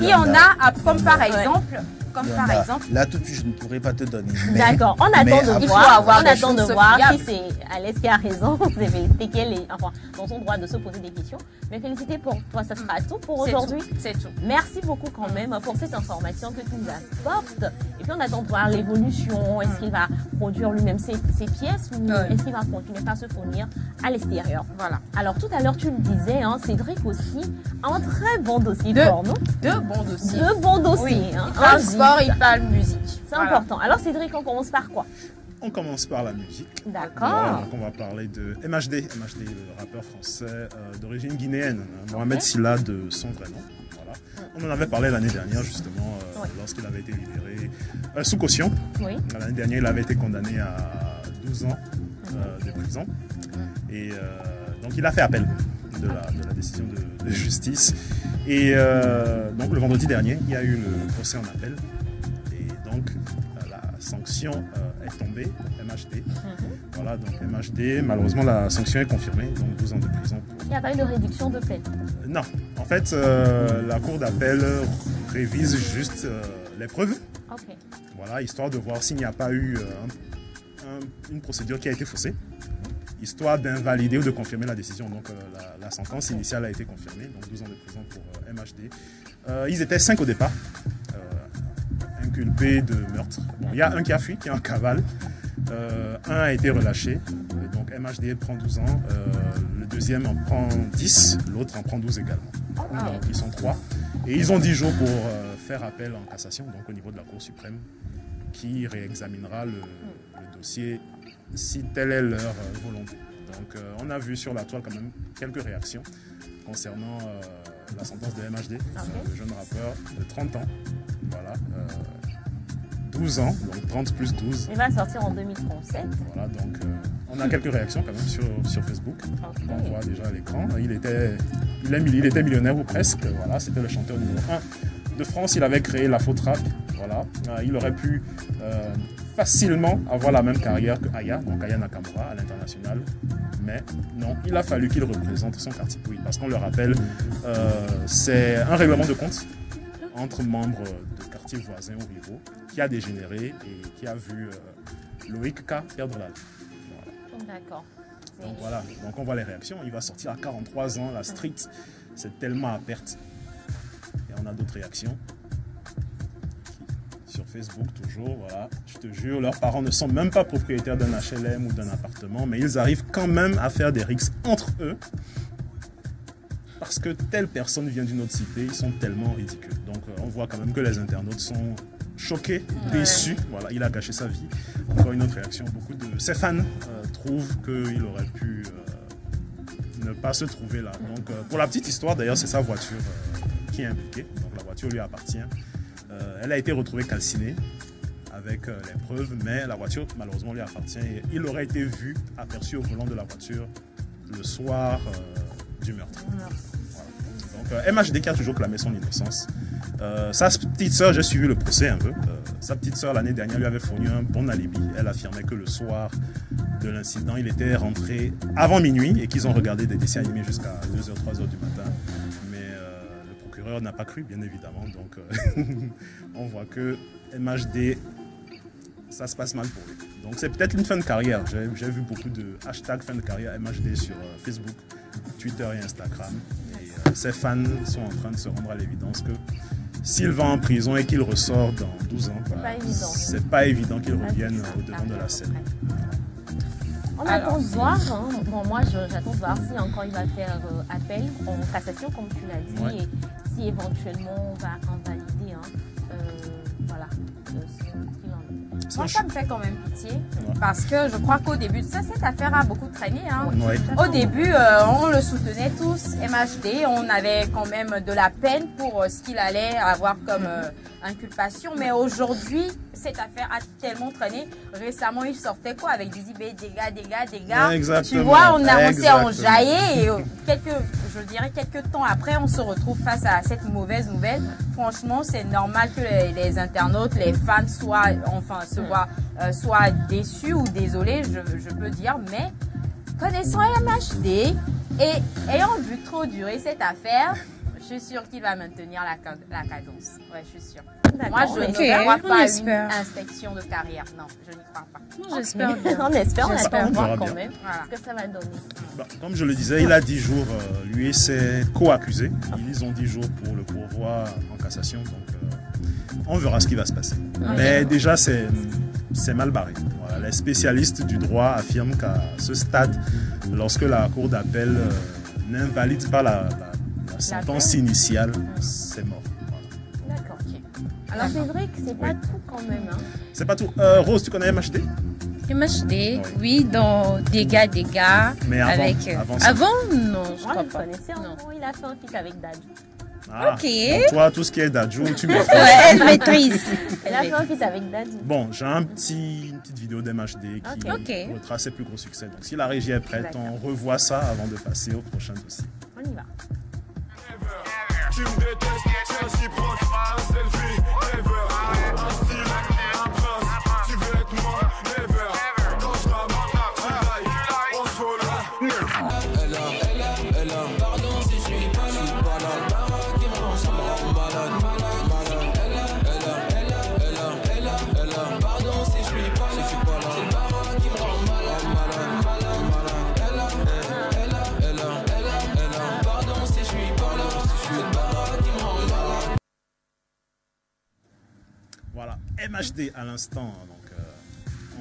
y en a, comme par exemple. Là, tout de suite, je ne pourrais pas te donner. D'accord, on attend de voir si c'est Alès qui a raison, c'est Félicité qui est dans son droit de se poser des questions. Mais Félicité, pour toi, ça sera tout pour aujourd'hui. C'est tout. Merci beaucoup quand même pour cette information que tu nous apportes. Et puis on attend de voir l'évolution. Est-ce qu'il va produire lui-même ses pièces ou est-ce qu'il va continuer par se fournir à l'extérieur? Voilà. Alors tout à l'heure, tu le disais, Cédric aussi a un très bon dossier porno. Deux bons dossiers. Deux bons dossiers. Oui. Sport, il parle musique. C'est important. Alors Cédric, on commence par quoi? On commence par la musique. D'accord. Donc on va parler de MHD. MHD, le rappeur français d'origine guinéenne. Mohamed Silla de son vrai nom. Voilà. On en avait parlé l'année dernière justement lorsqu'il avait été libéré sous caution. Oui. L'année dernière, il avait été condamné à 12 ans de prison. Et donc il a fait appel de la décision de justice. Et donc le vendredi dernier, il y a eu le procès en appel. Et donc la sanction est tombée pour MHD. Voilà, donc MHD, malheureusement la sanction est confirmée, donc 12 ans de prison. Il n'y a pas eu de réduction de peine? Non, en fait la cour d'appel révise juste les preuves. Okay. Voilà, histoire de voir s'il n'y a pas eu une procédure qui a été faussée. Histoire d'invalider ou de confirmer la décision. Donc la sentence initiale a été confirmée, donc 12 ans de prison pour MHD. Ils étaient 5 au départ, inculpés de meurtre. Bon, il y a un qui a fui, qui est en cavale. Un a été relâché, donc MHD prend 12 ans. Le deuxième en prend 10, l'autre en prend 12 également. Donc ils sont 3. Et ils ont 10 jours pour faire appel en cassation, donc au niveau de la Cour suprême, qui réexaminera le dossier si telle est leur volonté. Donc on a vu sur la toile quand même quelques réactions concernant la sentence de MHD, le jeune rappeur de 30 ans, voilà, 12 ans, donc 30 plus 12. Il va sortir en 2037. Voilà, donc on a quelques réactions quand même sur Facebook. On voit déjà à l'écran. Il était millionnaire ou presque, voilà, c'était le chanteur numéro 1 de France, il avait créé l'Afro-Trap, voilà. Il aurait pu facilement avoir la même carrière que Aya, donc Aya Nakamura à l'international, mais non, il a fallu qu'il représente son quartier. Oui, parce qu'on le rappelle, c'est un règlement de compte entre membres de quartiers voisins ou rivaux qui a dégénéré et qui a vu Loïc K perdre la vie. Voilà. D'accord. Donc voilà, donc on voit les réactions. Il va sortir à 43 ans, la street, c'est tellement à perte. Et on a d'autres réactions. Sur Facebook toujours, voilà. Je te jure, leurs parents ne sont même pas propriétaires d'un HLM ou d'un appartement, mais ils arrivent quand même à faire des rixes entre eux. Parce que telle personne vient d'une autre cité, ils sont tellement ridicules. Donc on voit quand même que les internautes sont choqués, déçus. Voilà, il a gâché sa vie. Encore une autre réaction. Beaucoup de ses fans trouvent qu'il aurait pu ne pas se trouver là. Donc pour la petite histoire, d'ailleurs, c'est sa voiture qui est impliquée. Donc la voiture lui appartient. Elle a été retrouvée calcinée avec les preuves, mais la voiture malheureusement lui appartient. Et il aurait été vu, aperçu au volant de la voiture le soir du meurtre. Voilà. Donc MHD qui a toujours clamé son innocence. Sa petite sœur, j'ai suivi le procès un peu. Sa petite sœur l'année dernière lui avait fourni un bon alibi. Elle affirmait que le soir de l'incident, il était rentré avant minuit et qu'ils ont regardé des dessins animés jusqu'à 2h, 3h du matin. l'erreur n'a pas cru, bien évidemment. Donc, on voit que MHD, ça se passe mal pour lui. Donc, c'est peut-être une fin de carrière. J'ai vu beaucoup de hashtags fin de carrière MHD sur Facebook, Twitter et Instagram. Et ses fans sont en train de se rendre à l'évidence que s'il va en prison et qu'il ressort dans 12 ans, c'est pas évident qu'il revienne au devant de la scène. On attend de voir. Hein. Bon, moi, j'attends de voir si encore il va faire appel en cassation, comme tu l'as dit, et si éventuellement on va invalider. Hein, voilà. Moi, ça me fait quand même pitié parce que je crois qu'au début, cette affaire a beaucoup traîné. Hein. Au début, on le soutenait tous, MHD, on avait quand même de la peine pour ce qu'il allait avoir comme inculpation. Mais aujourd'hui, cette affaire a tellement traîné. Récemment, il sortait quoi avec des IB, dégâts. Tu vois, on avançait en jaillet et quelques temps après, on se retrouve face à cette mauvaise nouvelle. Franchement, c'est normal que les internautes, les fans soient déçus ou désolés, je peux dire. Mais connaissant MHD et ayant vu trop durer cette affaire, je suis sûre qu'il va maintenir la cadence. Ouais, je suis sûre. Moi, je ne crois pas à une inspection de carrière. Non, je n'y crois pas. J'espère bien. On espère voir quand même ce que ça va donner. Bah, comme je le disais, il a 10 jours. Lui et ses co-accusés, ils ont 10 jours pour le pourvoi en cassation. Donc, on verra ce qui va se passer. Mais déjà, c'est mal barré. Voilà, les spécialistes du droit affirment qu'à ce stade, lorsque la cour d'appel n'invalide pas la sentence initiale, c'est mort. D'accord, ok. Alors c'est vrai que c'est pas tout quand même. Hein. C'est pas tout. Rose, tu connais MHD? MHD, oui, dans Dégâts. Mais avant, non, je crois pas. Non. Il a fait un feat avec Dadju. Ah, ok. Donc toi, tout ce qui est Dadju, tu maîtrises. Ouais, elle maîtrise. Elle a fait un feat avec Dadju. Bon, j'ai une petite vidéo d'MHD qui retrace ses plus gros succès. Donc si la régie est prête, on revoit ça avant de passer au prochain dossier. On y va. Tu me détestes, c'est réciproque, un selfie, never, un style, un prince, tu veux être moi, never, quand je ramène, tu bailles, on se follow, elle a, pardon si je suis pas là, qui me rend ça me rend malade, elle a, pardon si je suis pas là, c'est le baron qui me rend malade, elle a, pardon si je suis pas là, Voilà, MHD à l'instant. Donc,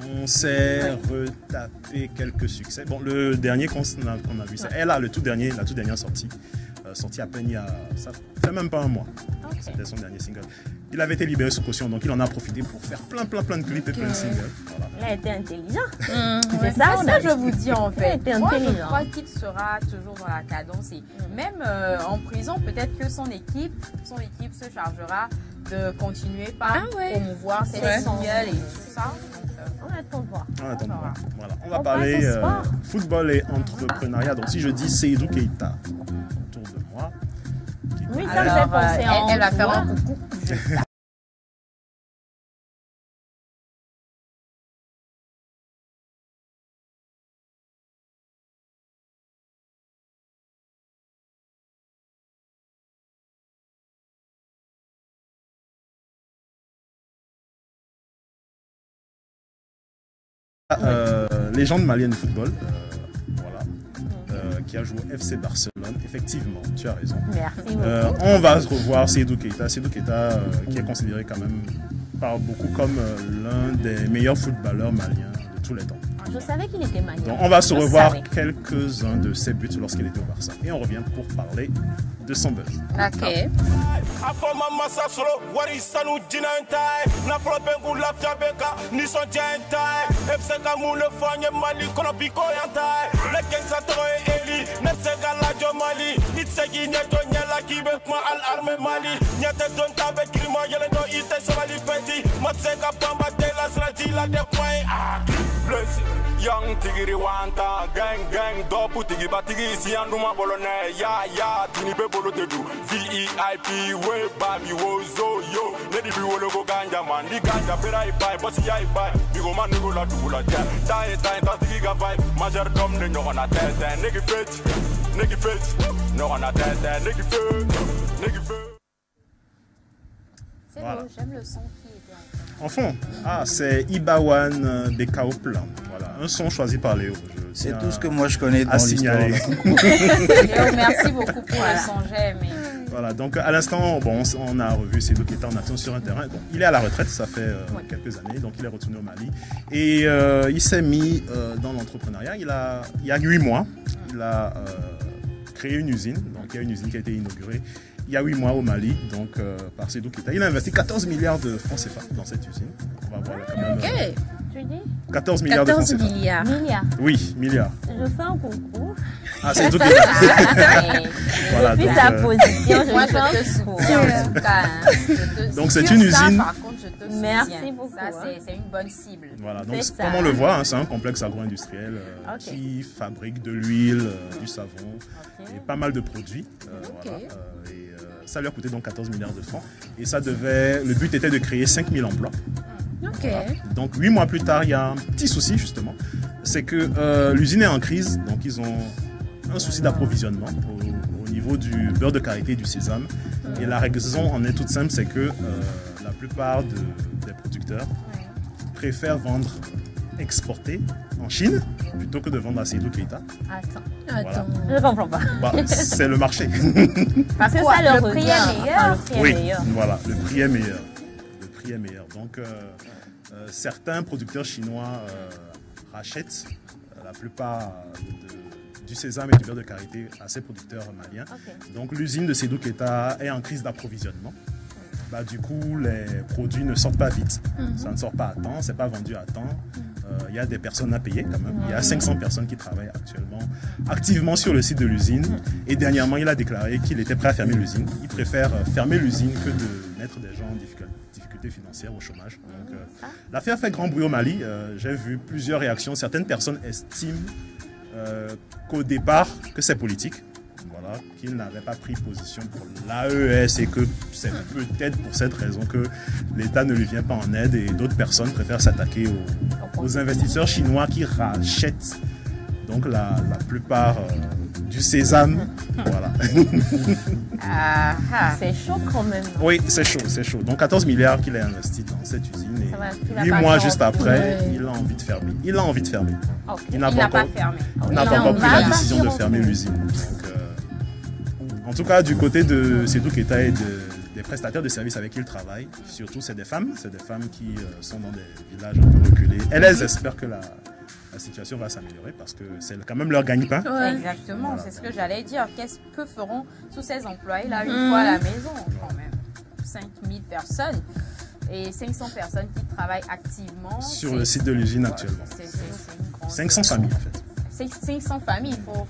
on s'est retapé quelques succès. Bon, le dernier qu'on a vu, c'est elle a la toute dernière sortie. Sorti à peine il y a. Ça fait même pas un mois. C'était son dernier single. Il avait été libéré sous caution, donc il en a profité pour faire plein de clips et plein de singles. Voilà. Il a été intelligent. C'est ça, je vous dis en fait. Moi, je crois qu'il sera toujours dans la cadence. Et même en prison, peut-être que son équipe se chargera de continuer par promouvoir ses singles et tout ça. On attend de voir. Voilà. On va parler football et entrepreneuriat. Donc si je dis Seydou Keita autour de moi. Oui, ça me fait penser à elle va faire un coucou. Légende malienne de football, qui a joué au FC Barcelone. Effectivement, tu as raison. Merci. On va revoir Seydou Keita. Seydou Keita, qui est considéré quand même par beaucoup comme l'un des meilleurs footballeurs maliens de tous les temps. Je savais qu'il était malien. Donc on va se revoir quelques-uns de ses buts lorsqu'il était au Barça. Et on revient pour parler de son buzz. Ok. Young tigiri wanta gang dopu tigi batigi si anduma bolone ya tini be bolo tedu VIP we babi wozo yo lady bi wolo go ganja man di ganja bera ibai bosi ya ibai bi go man go la dula tai ta tigi ga vibe major dom ne nyona tete nigi fet no na tete nigi fet C'est Voilà. beau, j'aime le son qui était En fond, c'est Ibawan Bekao Plan. Voilà, un son choisi par Léo. C'est tout ce que moi je connais dans l'histoire. Léo, merci beaucoup pour le son, j'ai aimé. Voilà, donc à l'instant, bon, on a revu Seydou Keita en action sur un terrain. Bon, il est à la retraite, ça fait quelques années, donc il est retourné au Mali. Et il s'est mis dans l'entrepreneuriat. Il y a 8 mois, il a créé une usine. Donc il y a une usine qui a été inaugurée il y a 8 mois au Mali, donc par Seydou Keita. Il a investi 14 milliards de francs CFA dans cette usine. On va voir quand même. Ok. Tu dis 14 milliards de francs CFA. milliards. Oui, milliards. Je fais un concours. Ah, c'est tout qui est Voilà, depuis sa position, moi je te soutiens en tout cas. Donc c'est une usine. Par contre, je te soutiens. Merci beaucoup. Ça, c'est une bonne cible. Voilà, donc comme on le voit, c'est un complexe agro-industriel qui fabrique de l'huile, du savon et pas mal de produits. Voilà, et ça lui a coûté donc 14 milliards de francs. Et le but était de créer 5000 emplois. Ok. Voilà. Donc 8 mois plus tard, il y a un petit souci justement. C'est que l'usine est en crise, donc ils ont un souci d'approvisionnement au niveau du beurre de karité et du sésame. Et la raison en est toute simple, c'est que la plupart des producteurs préfèrent exporter en Chine plutôt que de vendre à Seydou Keita. Attends. Je ne comprends pas. C'est le marché. Parce que ça, le prix est meilleur. Oui, voilà, le prix est meilleur. Le prix est meilleur. Donc, certains producteurs chinois rachètent la plupart du sésame et du beurre de karité à ces producteurs maliens. Donc, l'usine de Seydou Keita est en crise d'approvisionnement. Du coup, les produits ne sortent pas vite. Ça ne sort pas à temps, c'est pas vendu à temps. Il y a des personnes à payer quand même. Il y a 500 personnes qui travaillent actuellement activement sur le site de l'usine. Et dernièrement, il a déclaré qu'il était prêt à fermer l'usine. Il préfère fermer l'usine que de mettre des gens en difficulté financière, au chômage. Donc, l'affaire fait grand bruit au Mali. J'ai vu plusieurs réactions. Certaines personnes estiment qu'au départ, que c'est politique. Voilà, qu'il n'avait pas pris position pour l'AES et que c'est peut-être pour cette raison que l'État ne lui vient pas en aide et d'autres personnes préfèrent s'attaquer aux investisseurs chinois qui rachètent donc la plupart du sésame. Voilà. C'est chaud quand même. Oui, c'est chaud. Donc 14 milliards qu'il a investi dans cette usine et 8 mois juste après, il a envie de fermer. Il n'a pas encore pris la décision de fermer l'usine. En tout cas, du côté de Seydou Keita et des prestataires de services avec qui il travaille, surtout c'est des femmes qui sont dans des villages un peu reculés. Elles espèrent que la situation va s'améliorer parce que c'est quand même leur gagne-pain. Exactement, voilà. C'est ce que j'allais dire. Qu'est-ce que feront tous ces employés-là une fois à la maison quand même 5000 personnes et 500 personnes qui travaillent activement. Sur le site de l'usine actuellement. 500 familles en fait. 500 familles, il faut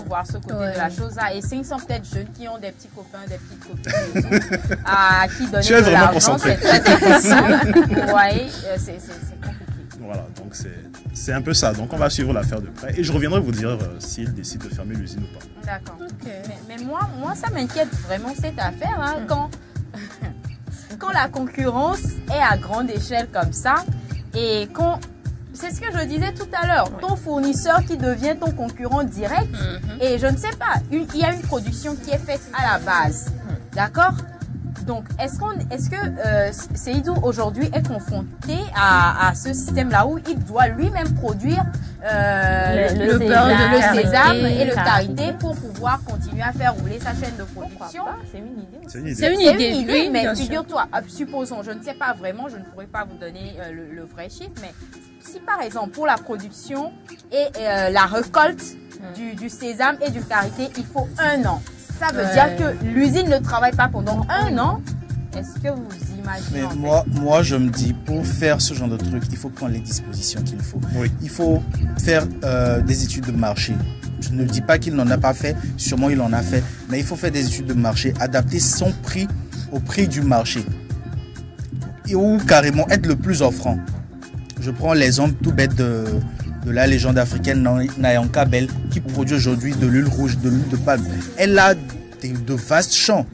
voir ce côté de la chose là. Et 500 peut-être jeunes qui ont des petits copains, des petites copines et tout, qui donnent de l'argent, c'est très difficile. Vous voyez, c'est compliqué. Voilà, donc c'est un peu ça. Donc on va suivre l'affaire de près et je reviendrai vous dire s'il décide de fermer l'usine ou pas. D'accord. Mais moi ça m'inquiète vraiment cette affaire hein, quand la concurrence est à grande échelle comme ça et quand... C'est ce que je disais tout à l'heure, ton fournisseur qui devient ton concurrent direct et je ne sais pas, il y a une production qui est faite à la base, d'accord? Donc, est-ce que Seydou aujourd'hui est confronté à ce système-là où il doit lui-même produire le beurre, le sésame et le karité pour pouvoir continuer à faire rouler sa chaîne de production? C'est une idée. C'est une idée, oui, mais figure-toi, supposons, je ne sais pas vraiment, je ne pourrais pas vous donner le vrai chiffre, mais si par exemple pour la production et la récolte du sésame et du karité, il faut 1 an. Ça veut dire que l'usine ne travaille pas pendant 1 an. Est-ce que vous imaginez? Mais moi, je me dis, pour faire ce genre de truc, il faut prendre les dispositions qu'il faut. Oui. Il faut faire des études de marché. Je ne dis pas qu'il n'en a pas fait, sûrement il en a fait, mais il faut faire des études de marché, adapter son prix au prix du marché. Ou carrément être le plus offrant. Je prends l'exemple tout bête de la légende africaine Nyanka Bell qui produit aujourd'hui de l'huile rouge, de l'huile de palme. Elle a de vastes champs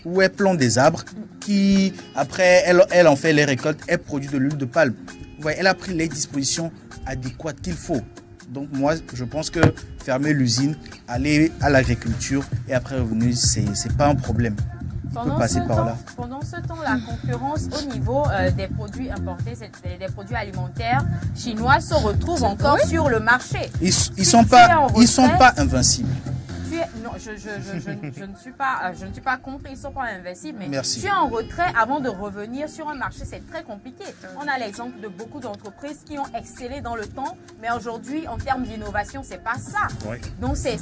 où elle plante des arbres qui, après, elle en fait les récoltes, elle produit de l'huile de palme. Vous voyez, elle a pris les dispositions adéquates qu'il faut. Donc moi, je pense que fermer l'usine, aller à l'agriculture et après revenir, c'est pas un problème. peut passer par là. Pendant ce temps, la concurrence au niveau des produits importés, des produits alimentaires chinois se retrouve encore sur le marché. Ils sont pas invincibles. Non, je ne suis pas contre, ils ne sont pas invincibles, mais Merci. tu es en retrait avant de revenir sur un marché, c'est très compliqué. On a l'exemple de beaucoup d'entreprises qui ont excellé dans le temps, mais aujourd'hui, en termes d'innovation, c'est pas ça. Oui. Donc, c'est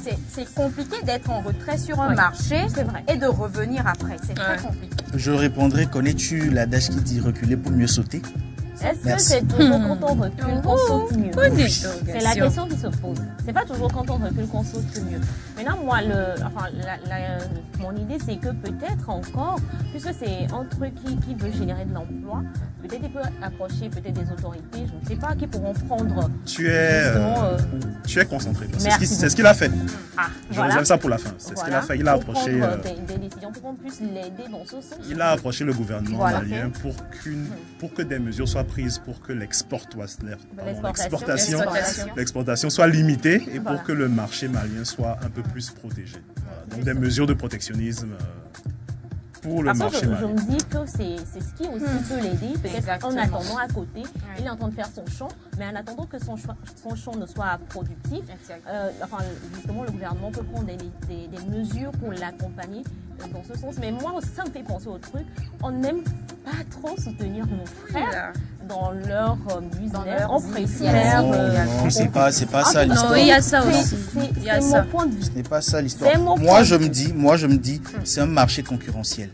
compliqué d'être en retrait sur un marché et de revenir après. C'est très compliqué. Je répondrai, connais-tu l'adage qui dit reculer pour mieux sauter? Est-ce que c'est toujours quand on recule qu'on saute mieux? C'est la question qui se pose. C'est pas toujours quand on recule qu'on saute mieux. Maintenant, moi, mon idée, c'est que peut-être encore, puisque c'est un truc qui veut générer de l'emploi, peut-être il peut approcher peut-être des autorités, je ne sais pas, qui pourront prendre. Tu es concentré. C'est ce qu'il a fait. Je réserve ça pour la fin. C'est ce qu'il a fait. Il a approché. Des décisions pour qu'on puisse l'aider dans ce sens. Il a approché le gouvernement malien pour que des mesures soient prises pour que l'exportation soit limitée et pour que le marché malien soit un peu plus protégé. Voilà. Donc des mesures de protectionnisme pour le marché malien. Je me dis que c'est ce qui aussi peut l'aider, peut-être en attendant à côté. Il est en train de faire son champ, mais en attendant que son champ ne soit productif, justement le gouvernement peut prendre des mesures pour l'accompagner dans ce sens. Mais moi, ça me fait penser au truc, on n'aime pas trop soutenir nos frères dans leur business. On préfère... Non, c'est pas ça l'histoire. Non, il y a ça aussi. C'est mon point de vue. Ce n'est pas ça l'histoire. Moi, je me dis, c'est un marché concurrentiel.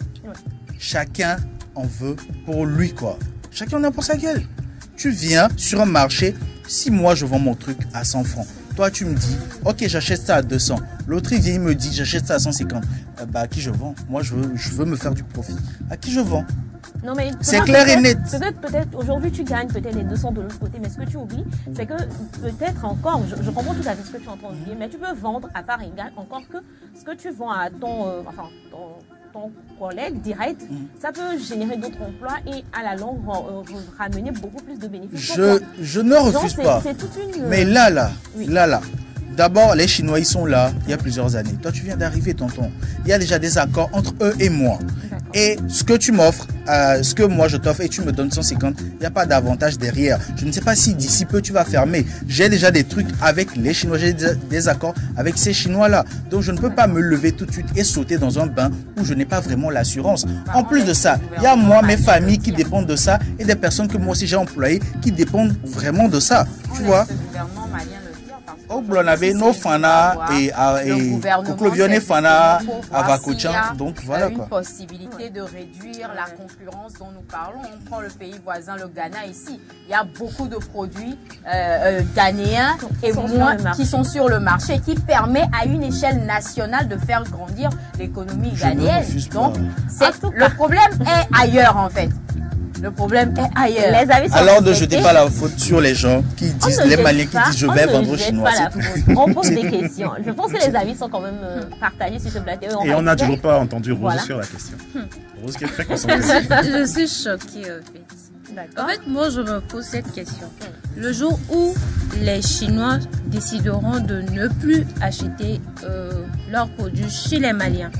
Chacun en veut pour lui, quoi. Chacun en a pour sa gueule. Tu viens sur un marché, si moi je vends mon truc à 100 francs, toi tu me dis, ok, j'achète ça à 200. L'autre il vient, il me dit, j'achète ça à 150. À qui je vends? Moi je veux me faire du profit. À qui je vends? C'est clair et net. Peut-être aujourd'hui tu gagnes peut-être les 200 de l'autre côté, mais ce que tu oublies, c'est que peut-être encore, je comprends tout à fait ce que tu entends dire, mais tu peux vendre à part égale encore que ce que tu vends à ton collègue direct, ça peut générer d'autres emplois et à la longue ramener beaucoup plus de bénéfices. Je ne refuse pas. Mais là, d'abord, les Chinois, ils sont là il y a plusieurs années. Toi, tu viens d'arriver, tonton. Il y a déjà des accords entre eux et moi. Et ce que tu m'offres, ce que moi je t'offre et tu me donnes 150, il n'y a pas d'avantage derrière. Je ne sais pas si d'ici peu tu vas fermer. J'ai déjà des trucs avec les Chinois, j'ai des accords avec ces Chinois-là. Donc je ne peux pas me lever tout de suite et sauter dans un bain où je n'ai pas vraiment l'assurance. En plus de ça, il y a moi, mes familles qui dépendent de ça et des personnes que moi aussi j'ai employées qui dépendent vraiment de ça. Tu vois? Au Blonave, nos fana et Kouklovione fana Avakochan. Donc voilà quoi. Une possibilité de réduire la concurrence dont nous parlons. On prend le pays voisin, le Ghana ici. Il y a beaucoup de produits ghanéens et moins qui sont sur le marché, qui permet à une échelle nationale de faire grandir l'économie ghanéenne. Donc le problème est ailleurs en fait. Le problème est ailleurs. Alors ne jetez pas la faute sur les gens qui disent, les Maliens qui disent je vais vendre aux Chinois. On pose des questions. Je pense que les avis sont quand même partagés sur ce plateau. Et on n'a toujours pas entendu Rose sur la question. Rose qui est très concentrée. Je suis choquée en fait. En fait, moi je me pose cette question. Le jour où les Chinois décideront de ne plus acheter leurs produits chez les Maliens,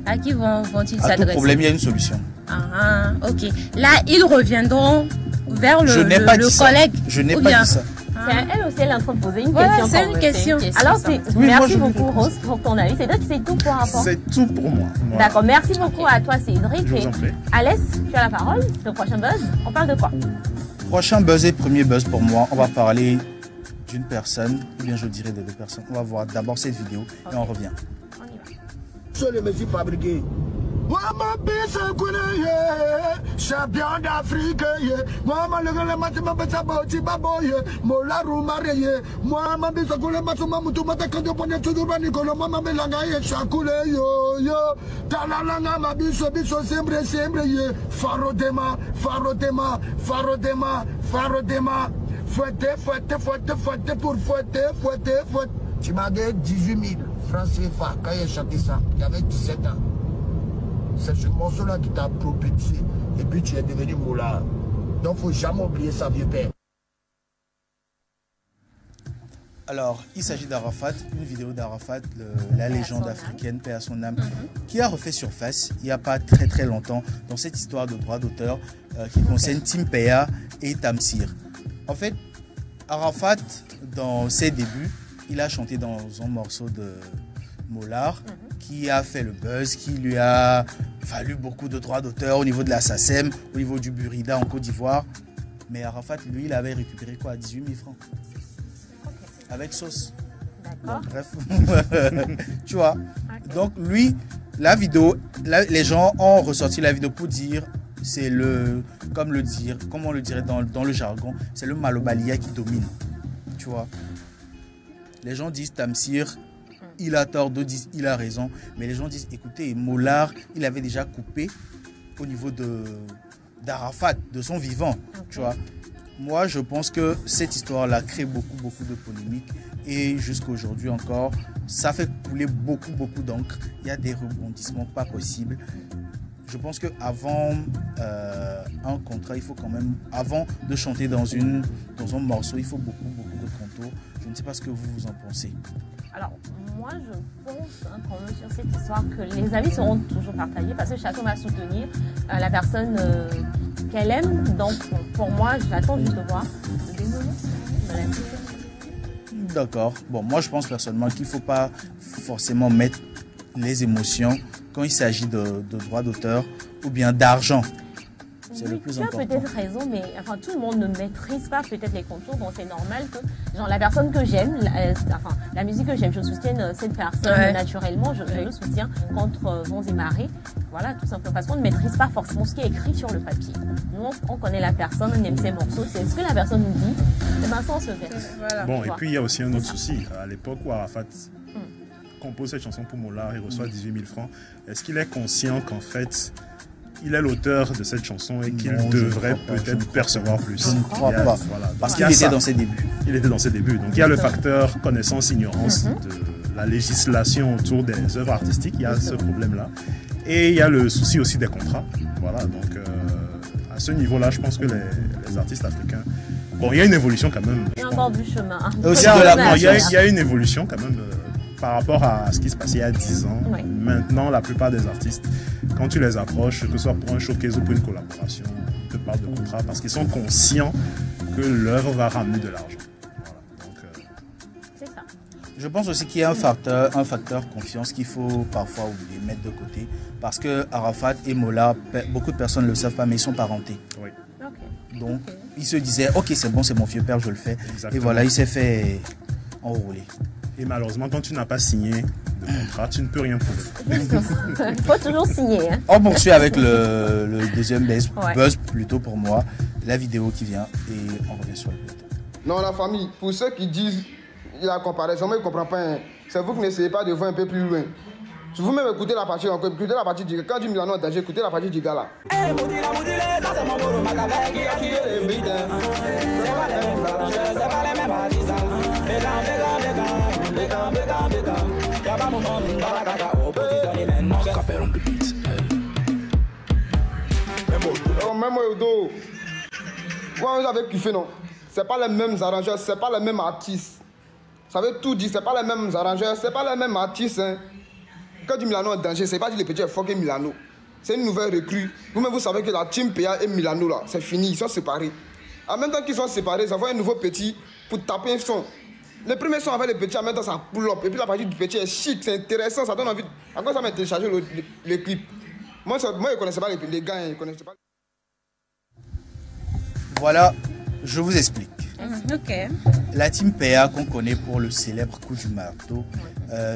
à qui vont-ils s'adresser? À tout problème, il y a une solution. Ok. Là, ils reviendront vers le collègue. Je n'ai pas dit ça. Elle aussi, elle est en train de poser une question. C'est une question. Alors, merci beaucoup, Rose, pour ton avis. C'est tout pour rapport. C'est tout pour moi. D'accord. Merci beaucoup à toi, Cédric. Je vous en prie. Alès, tu as la parole. Le prochain buzz, on parle de quoi? Prochain buzz et premier buzz pour moi, on va parler d'une personne, ou bien je dirais de deux personnes. On va voir d'abord cette vidéo et on revient. On y va. Sur les mesures fabriquées. Champion d'Afrique, moi le matema boti baboye, mola rumarie, moi ma bisa kule matuma mutu mata kando pone tudurba nikolo mama melanga ye chakule yo talalanga ma biso sembre ye farodema fouette pour fouette. Tu m'as gagné 18 000 francs CFA quand j'ai chanté ça, j'avais 17 ans. C'est ce morceau-là qui t'a propulsé et puis tu es devenu moulard. Donc il ne faut jamais oublier ça, vieux père. Alors, il s'agit d'Arafat, une vidéo d'Arafat, la légende africaine, paix à son âme, qui a refait surface il n'y a pas très très longtemps dans cette histoire de droit d'auteur qui concerne Timpeya et Tamsir. En fait, Arafat, dans ses débuts, il a chanté dans un morceau de Molar qui a fait le buzz, qui lui a fallu beaucoup de droits d'auteur au niveau de la SACEM, au niveau du Burida en Côte d'Ivoire. Mais Arafat, lui, il avait récupéré quoi, 18 000 francs avec sauce. D'accord. Bref, tu vois. Okay. Donc lui, la vidéo, les gens ont ressorti la vidéo pour dire, c'est le, comme on le dirait dans le jargon, c'est le Malobalia qui domine. Tu vois. Les gens disent Tamsir, il a tort, d'autres disent il a raison. Mais les gens disent, écoutez, Molar, il avait déjà coupé au niveau d'Arafat, de son vivant. Okay. Tu vois. Moi, je pense que cette histoire-là crée beaucoup de polémiques et jusqu'à aujourd'hui encore, ça fait couler beaucoup d'encre. Il y a des rebondissements pas possibles. Je pense qu'avant un contrat, il faut quand même, avant de chanter dans un morceau, il faut beaucoup de contours. Je ne sais pas ce que vous en pensez. Alors, moi, je pense quand même sur cette histoire que les avis seront toujours partagés parce que chacun va soutenir la personne qu'elle aime. Donc, pour moi, j'attends juste de voir le dénouement de la vie. D'accord. Bon, moi, je pense personnellement qu'il ne faut pas forcément mettre les émotions quand il s'agit de droits d'auteur ou bien d'argent. C'est le plus important. Tu as peut-être raison, mais enfin, tout le monde ne maîtrise pas peut-être les contours, donc c'est normal que genre, la personne que j'aime, la musique que j'aime, je soutienne cette personne naturellement, je le soutiens contre vents et marées. Voilà, tout simplement, parce qu'on ne maîtrise pas forcément ce qui est écrit sur le papier. Nous, on connaît la personne, on aime ses morceaux, c'est ce que la personne nous dit, et bien ça, on se verse. Voilà. Bon, et puis il y a aussi un autre souci. À l'époque où Arafat compose cette chanson pour Molar, il reçoit 18 000 francs, est-ce qu'il est conscient qu'en fait, il est l'auteur de cette chanson et qu'il devrait peut-être percevoir plus? Je ne crois pas. Voilà. Parce qu'il était dans ses débuts. Il était dans ses débuts. Donc il y a le facteur connaissance-ignorance de la législation autour des œuvres artistiques. Il y a ce problème-là. Et il y a le souci aussi des contrats. Voilà. Donc à ce niveau-là, je pense que les artistes africains... Bon, il y a une évolution quand même. Il y a encore du chemin. Il y a une évolution quand même par rapport à ce qui se passait il y a 10 ans. Oui. Maintenant, la plupart des artistes, quand tu les approches, que ce soit pour un showcase ou pour une collaboration, ils te parlent de contrat parce qu'ils sont conscients que l'œuvre va ramener de l'argent. Voilà. Donc, c'est ça. Je pense aussi qu'il y a un facteur confiance qu'il faut parfois oublier, mettre de côté. Parce que Arafat et Mola, beaucoup de personnes ne le savent pas, mais ils sont parentés. Oui. Okay. Donc, il se disait, ok, c'est bon, c'est mon vieux père, je le fais. Exactement. Et voilà, il s'est fait enrouler. Et malheureusement, quand tu n'as pas signé de contrat, tu ne peux rien prouver. Il faut toujours signer. Hein. On poursuit avec le deuxième buzz, plutôt pour moi, la vidéo qui vient et on revient sur le plateau. Non, la famille, pour ceux qui disent la comparaison, moi je ne comprends pas. Hein. C'est vous qui n'essayez pas de voir un peu plus loin. Si vous-même écoutez la partie encore, écoutez la partie du gars. Quand du Milano en danger, écoutez la partie du gars là. Même au dos. Vous avez kiffé, non? C'est pas les mêmes arrangeurs, c'est pas les mêmes artistes. Ça veut tout dire, c'est pas les mêmes arrangeurs, c'est pas les mêmes artistes. Hein. Quand du Milano en danger, c'est pas dit les petits fucking Milano. C'est une nouvelle recrue. Vous-même, vous savez que la team PA et Milano, là, c'est fini, ils sont séparés. En même temps qu'ils sont séparés, ça va un nouveau petit pour taper un son. Le premier son avec le petit, en même temps, ça pull-up. Et puis la partie du petit est chic, c'est intéressant, ça donne envie. Encore ça m'a téléchargé le clip. Moi, je ne connaissais pas les gars, ils ne connaissaient pas. Voilà, je vous explique. Ok. La team PA qu'on connaît pour le célèbre coup du marteau,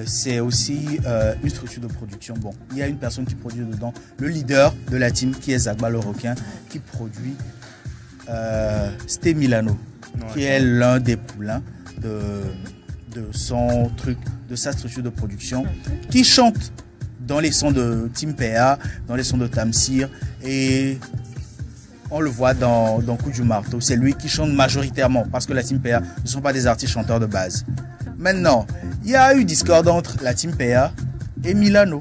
c'est aussi une structure de production. Bon, il y a une personne qui produit dedans, le leader de la team qui est Zagba le requin, qui produit Sté Milano, qui est l'un des poulains de son truc, de sa structure de production, qui chante dans les sons de Team PA, dans les sons de Tamsir, et on le voit dans Coup du marteau, c'est lui qui chante majoritairement, parce que la Team PA ne sont pas des artistes chanteurs de base. Maintenant, il y a eu discorde entre la Team PA et Milano.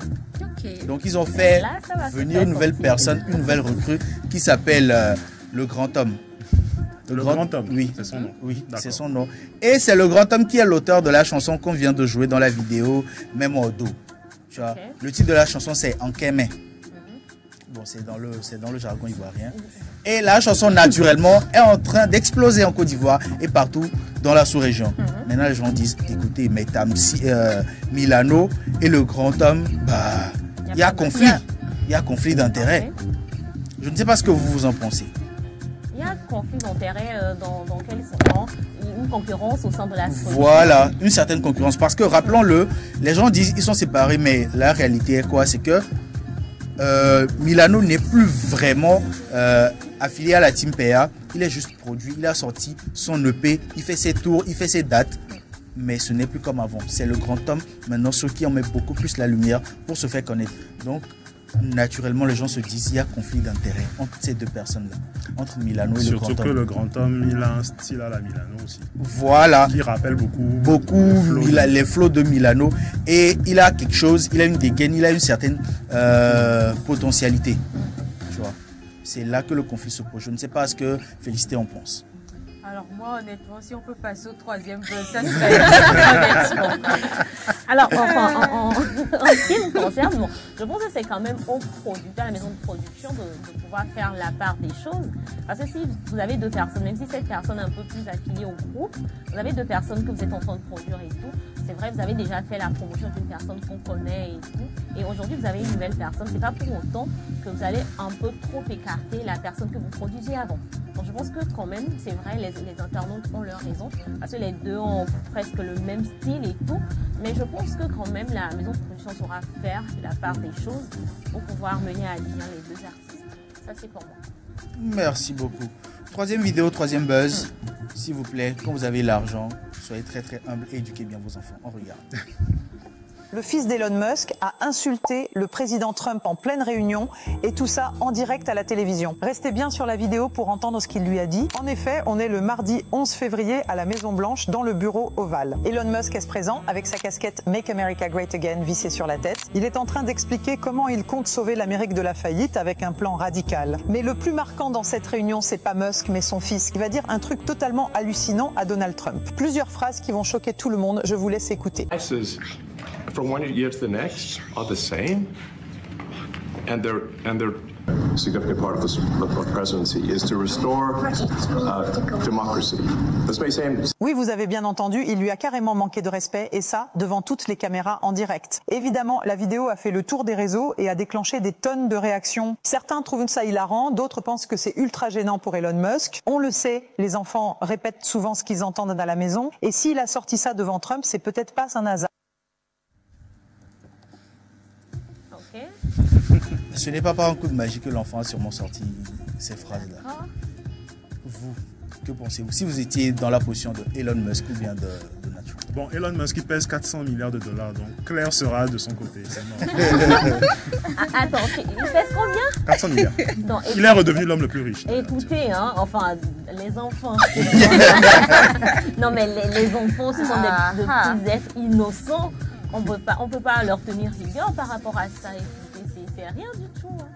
Okay. Donc ils ont fait venir une nouvelle personne, une nouvelle recrue qui s'appelle le grand homme. Le grand homme, oui, c'est son nom. Oui, c'est son nom. Et c'est le grand homme qui est l'auteur de la chanson qu'on vient de jouer dans la vidéo, Même au dos. Tu vois, le titre de la chanson, c'est Ankeme. Bon, c'est dans le jargon ivoirien. Et la chanson, naturellement, est en train d'exploser en Côte d'Ivoire et partout dans la sous-région. Maintenant, les gens disent, écoutez, mais Milano et le grand homme, bah, il y a conflit. Il y a conflit d'intérêts. Je ne sais pas ce que vous en pensez. Il y a un conflit d'intérêts dans quel sens? Une concurrence au sein de la société. Voilà, une certaine concurrence. Parce que, rappelons-le, les gens disent qu'ils sont séparés, mais la réalité est quoi? C'est que Milano n'est plus vraiment affilié à la Team PA. Il est juste produit, il a sorti son EP, il fait ses tours, il fait ses dates. Mais ce n'est plus comme avant. C'est le grand homme maintenant sur qui on met beaucoup plus la lumière pour se faire connaître. Donc, naturellement, les gens se disent qu'il y a conflit d'intérêts entre ces deux personnes-là, entre Milano et le grand homme. Surtout que le grand homme, il a un style à la Milano aussi. Voilà. Qui rappelle beaucoup les flots de Milano. Et il a quelque chose, il a une dégaine, il a une certaine potentialité. Tu vois. C'est là que le conflit se pose. Je ne sais pas ce que Félicité en pense. Alors moi, honnêtement, si on peut passer au troisième buzz, ça serait Alors, en ce qui me concerne, bon, je pense que c'est quand même au producteur, à la maison de production, de pouvoir faire la part des choses. Parce que si vous avez deux personnes, même si cette personne est un peu plus affiliée au groupe, vous avez deux personnes que vous êtes en train de produire et tout, c'est vrai, vous avez déjà fait la promotion d'une personne qu'on connaît et tout, et aujourd'hui vous avez une nouvelle personne, c'est pas pour autant que vous allez un peu trop écarter la personne que vous produisiez avant. Donc je pense que quand même, c'est vrai, les internautes ont leur raison, parce que les deux ont presque le même style et tout, mais je pense que quand même la maison de production saura faire la part des choses pour pouvoir mener à bien les deux artistes. Ça c'est pour moi. Merci beaucoup. Troisième vidéo, troisième buzz. S'il vous plaît, quand vous avez l'argent, soyez très très humble et éduquez bien vos enfants. On regarde. Le fils d'Elon Musk a insulté le président Trump en pleine réunion et tout ça en direct à la télévision. Restez bien sur la vidéo pour entendre ce qu'il lui a dit. En effet, on est le mardi 11 février à la Maison Blanche dans le bureau ovale. Elon Musk est présent avec sa casquette Make America Great Again vissée sur la tête. Il est en train d'expliquer comment il compte sauver l'Amérique de la faillite avec un plan radical. Mais le plus marquant dans cette réunion, c'est pas Musk mais son fils qui va dire un truc totalement hallucinant à Donald Trump. Plusieurs phrases qui vont choquer tout le monde, je vous laisse écouter. From one year to the next are the same, and they're significant part of the presidency is to restore democracy. This may seem... Oui, vous avez bien entendu, il lui a carrément manqué de respect, et ça, devant toutes les caméras en direct. Évidemment, la vidéo a fait le tour des réseaux et a déclenché des tonnes de réactions. Certains trouvent ça hilarant, d'autres pensent que c'est ultra gênant pour Elon Musk. On le sait, les enfants répètent souvent ce qu'ils entendent à la maison, et s'il a sorti ça devant Trump, c'est peut-être pas un hasard. Ce n'est pas par un coup de magie que l'enfant a sûrement sorti ces phrases-là. Vous, que pensez-vous? Si vous étiez dans la position de Elon Musk ou bien de Donald Trump? Bon, Elon Musk, il pèse 400 milliards de dollars, donc Claire sera de son côté. Attends, il pèse combien? 400 milliards. Non, il est redevenu l'homme le plus riche. Écoutez, hein, enfin, les enfants. Non, mais les enfants, ce sont des petits êtres innocents. On peut pas leur tenir rigueur par rapport à ça. C'est rien du tout. Hein.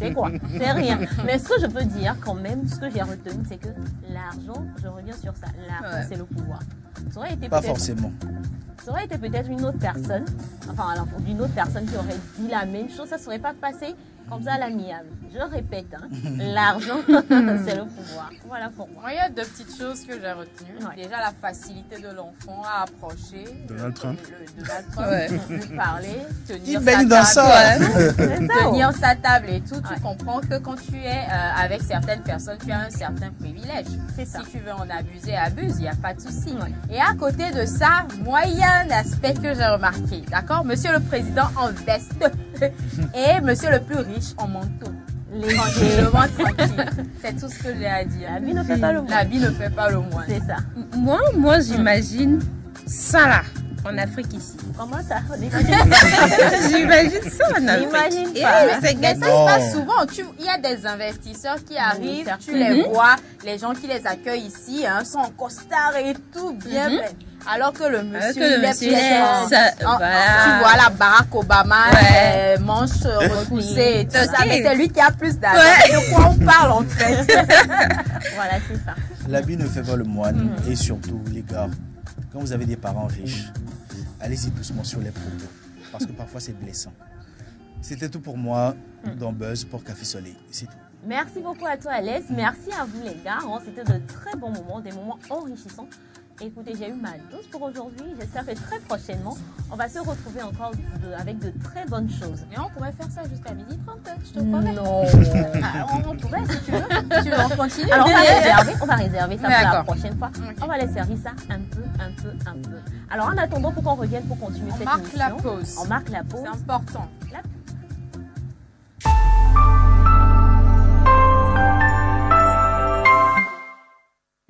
C'est quoi? C'est rien. Mais ce que je peux dire quand même, ce que j'ai retenu, c'est que l'argent, je reviens sur ça, l'argent c'est le pouvoir. Ça aurait été pas forcément. Ça aurait été peut-être une autre personne, enfin alors, une autre personne qui aurait dit la même chose, ça ne serait pas passé comme ça à l'amiable. Je répète, hein, l'argent, c'est le pouvoir. Voilà pour moi. Moi, il y a deux petites choses que j'ai retenues. Ouais. Déjà, la facilité de l'enfant à approcher Donald Trump. Lui parler, tenir sa table et tout. Tu comprends que quand tu es avec certaines personnes, tu as un certain privilège. C'est ça. Si tu veux en abuser, abuse, il n'y a pas de souci. Ouais. Et à côté de ça, moi, il y a un aspect que j'ai remarqué. D'accord? Monsieur le Président en veste et monsieur le plus riche en manteau. Tranquille. C'est tout ce que j'ai à dire. La vie ne fait pas le moine. La vie ne fait pas le moine. C'est ça. Moi, j'imagine ça là. En Afrique ici. Comment ça? J'imagine ça en Afrique. J'imagine Mais pas. ça se passe souvent. Il y a des investisseurs qui arrivent, tu les vois, les gens qui les accueillent ici sont en costard et tout, bien. Alors que le monsieur, il est tu vois la Barack Obama, manche repoussée et tout ça, mais c'est lui qui a plus d'argent. De quoi on parle en fait? Voilà, c'est ça. L'habit ne fait pas le moine. Et surtout, les gars, quand vous avez des parents riches, allez-y doucement sur les propos. Parce que parfois, c'est blessant. C'était tout pour moi dans Buzz pour Café Soleil. C'est tout. Merci beaucoup à toi, Alès. Merci à vous, les gars. C'était de très bons moments, des moments enrichissants. Écoutez, j'ai eu ma dose pour aujourd'hui. J'espère que très prochainement, on va se retrouver encore avec de très bonnes choses. Mais on pourrait faire ça jusqu'à 12h30, je te promets. Non. On pourrait, si tu veux. Tu veux, on continue. Alors, on va réserver ça pour la prochaine fois. On va les servir ça un peu. Alors, en attendant, pour qu'on revienne pour continuer cette émission. On marque la pause. On marque la pause. C'est important.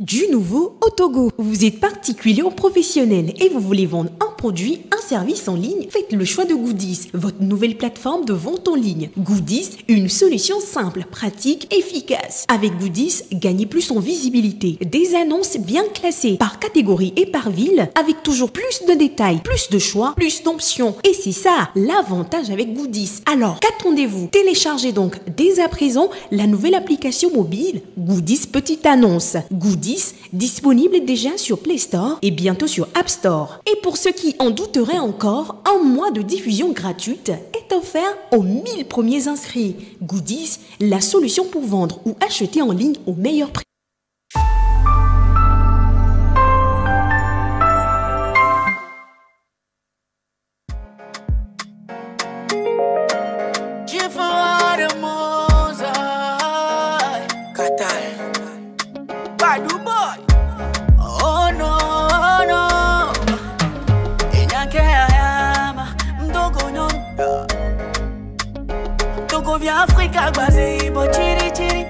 Du nouveau au Togo. Vous êtes particulier ou professionnel et vous voulez vendre un produit, un service en ligne? Faites le choix de Goodies, votre nouvelle plateforme de vente en ligne. Goodies, une solution simple, pratique, efficace. Avec Goodies, gagnez plus en visibilité. Des annonces bien classées par catégorie et par ville, avec toujours plus de détails, plus de choix, plus d'options. Et c'est ça, l'avantage avec Goodies. Alors, qu'attendez-vous? Téléchargez donc dès à présent la nouvelle application mobile Goodies Petite Annonce. Goodies, disponible déjà sur Play Store et bientôt sur App Store. Et pour ceux qui en douteraient encore, un mois de diffusion gratuite est offert aux 1000 premiers inscrits. Goodies, la solution pour vendre ou acheter en ligne au meilleur prix. Africa basé bo chiri chiri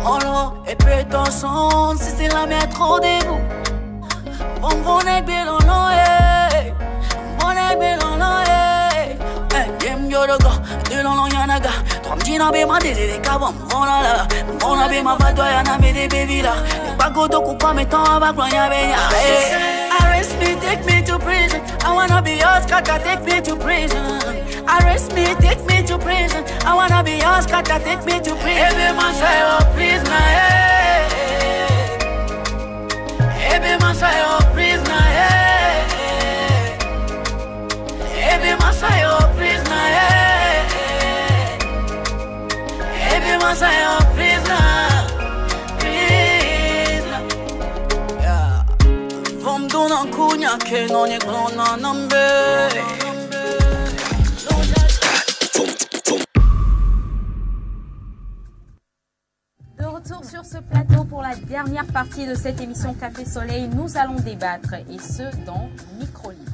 oh non et puis ton son si c'est la mettre au début bon belon yem yodogo de l'on yanaga trois mtina be ma de kabam voilà on be ma vadwa yana me de bevila pas godo ku pa metan avec loya be arrest me, take me to prison. I wanna be yours, kata, take me to prison. Arrest me, take me to prison. I wanna be yours, kata, take me to prison. Every man say, oh, please, na, hey. Every man say, oh, please, na, hey. Every man say, oh, please, na, hey. Every man say, oh, please, na. Don kunya ke no nie glona nambe. De retour sur ce plateau pour la dernière partie de cette émission Café Soleil, nous allons débattre et ce dans Micro Libre.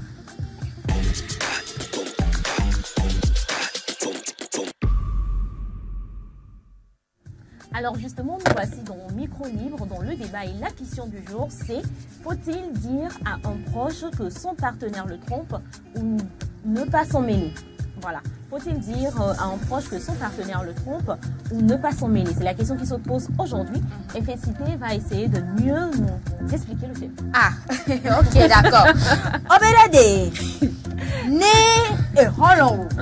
Alors justement, nous voici dans Micro Libre, dans le débat et la question du jour, c'est faut-il dire à un proche que son partenaire le trompe ou ne pas s'en mêler? Voilà. Faut-il dire à un proche que son partenaire le trompe ou ne pas s'en mêler? C'est la question qui se pose aujourd'hui et Félicité va essayer de mieux nous expliquer le fait. Ah, ok, d'accord. Obélade, né et Hollande.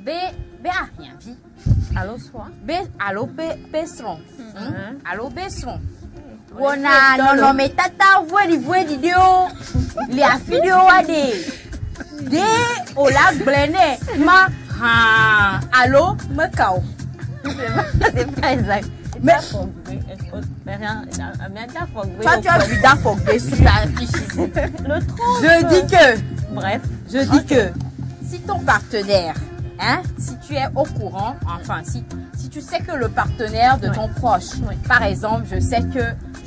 B, ah, rien dit. Allô, soit. Allô, Besson. Allô, Besson. Wona, non, mais tata, voix vidéo. Les vidéo à des au lac Blené. Ma, allô, me cao. C'est pas exact. Mais, toi, tu as vu d'affoguer sur ta fiche ici. Le trompe. Je dis que, bref, je dis que, si ton partenaire, si tu es au courant, enfin, si tu sais que le partenaire de ton proche, par exemple,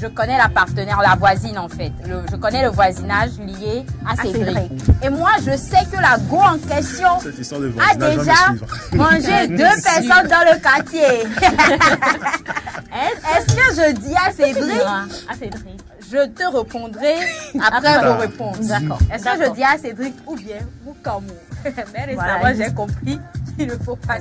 je connais la partenaire, la voisine en fait, je connais le voisinage lié à Cédric. Et moi, je sais que la go en question a déjà mangé 2 personnes dans le quartier. Est-ce que je dis à Cédric? je te répondrai après vos réponses. D'accord. Est-ce que je dis à Cédric ou bien ou Camou? Mais récemment, j'ai compris qu'il ne faut pas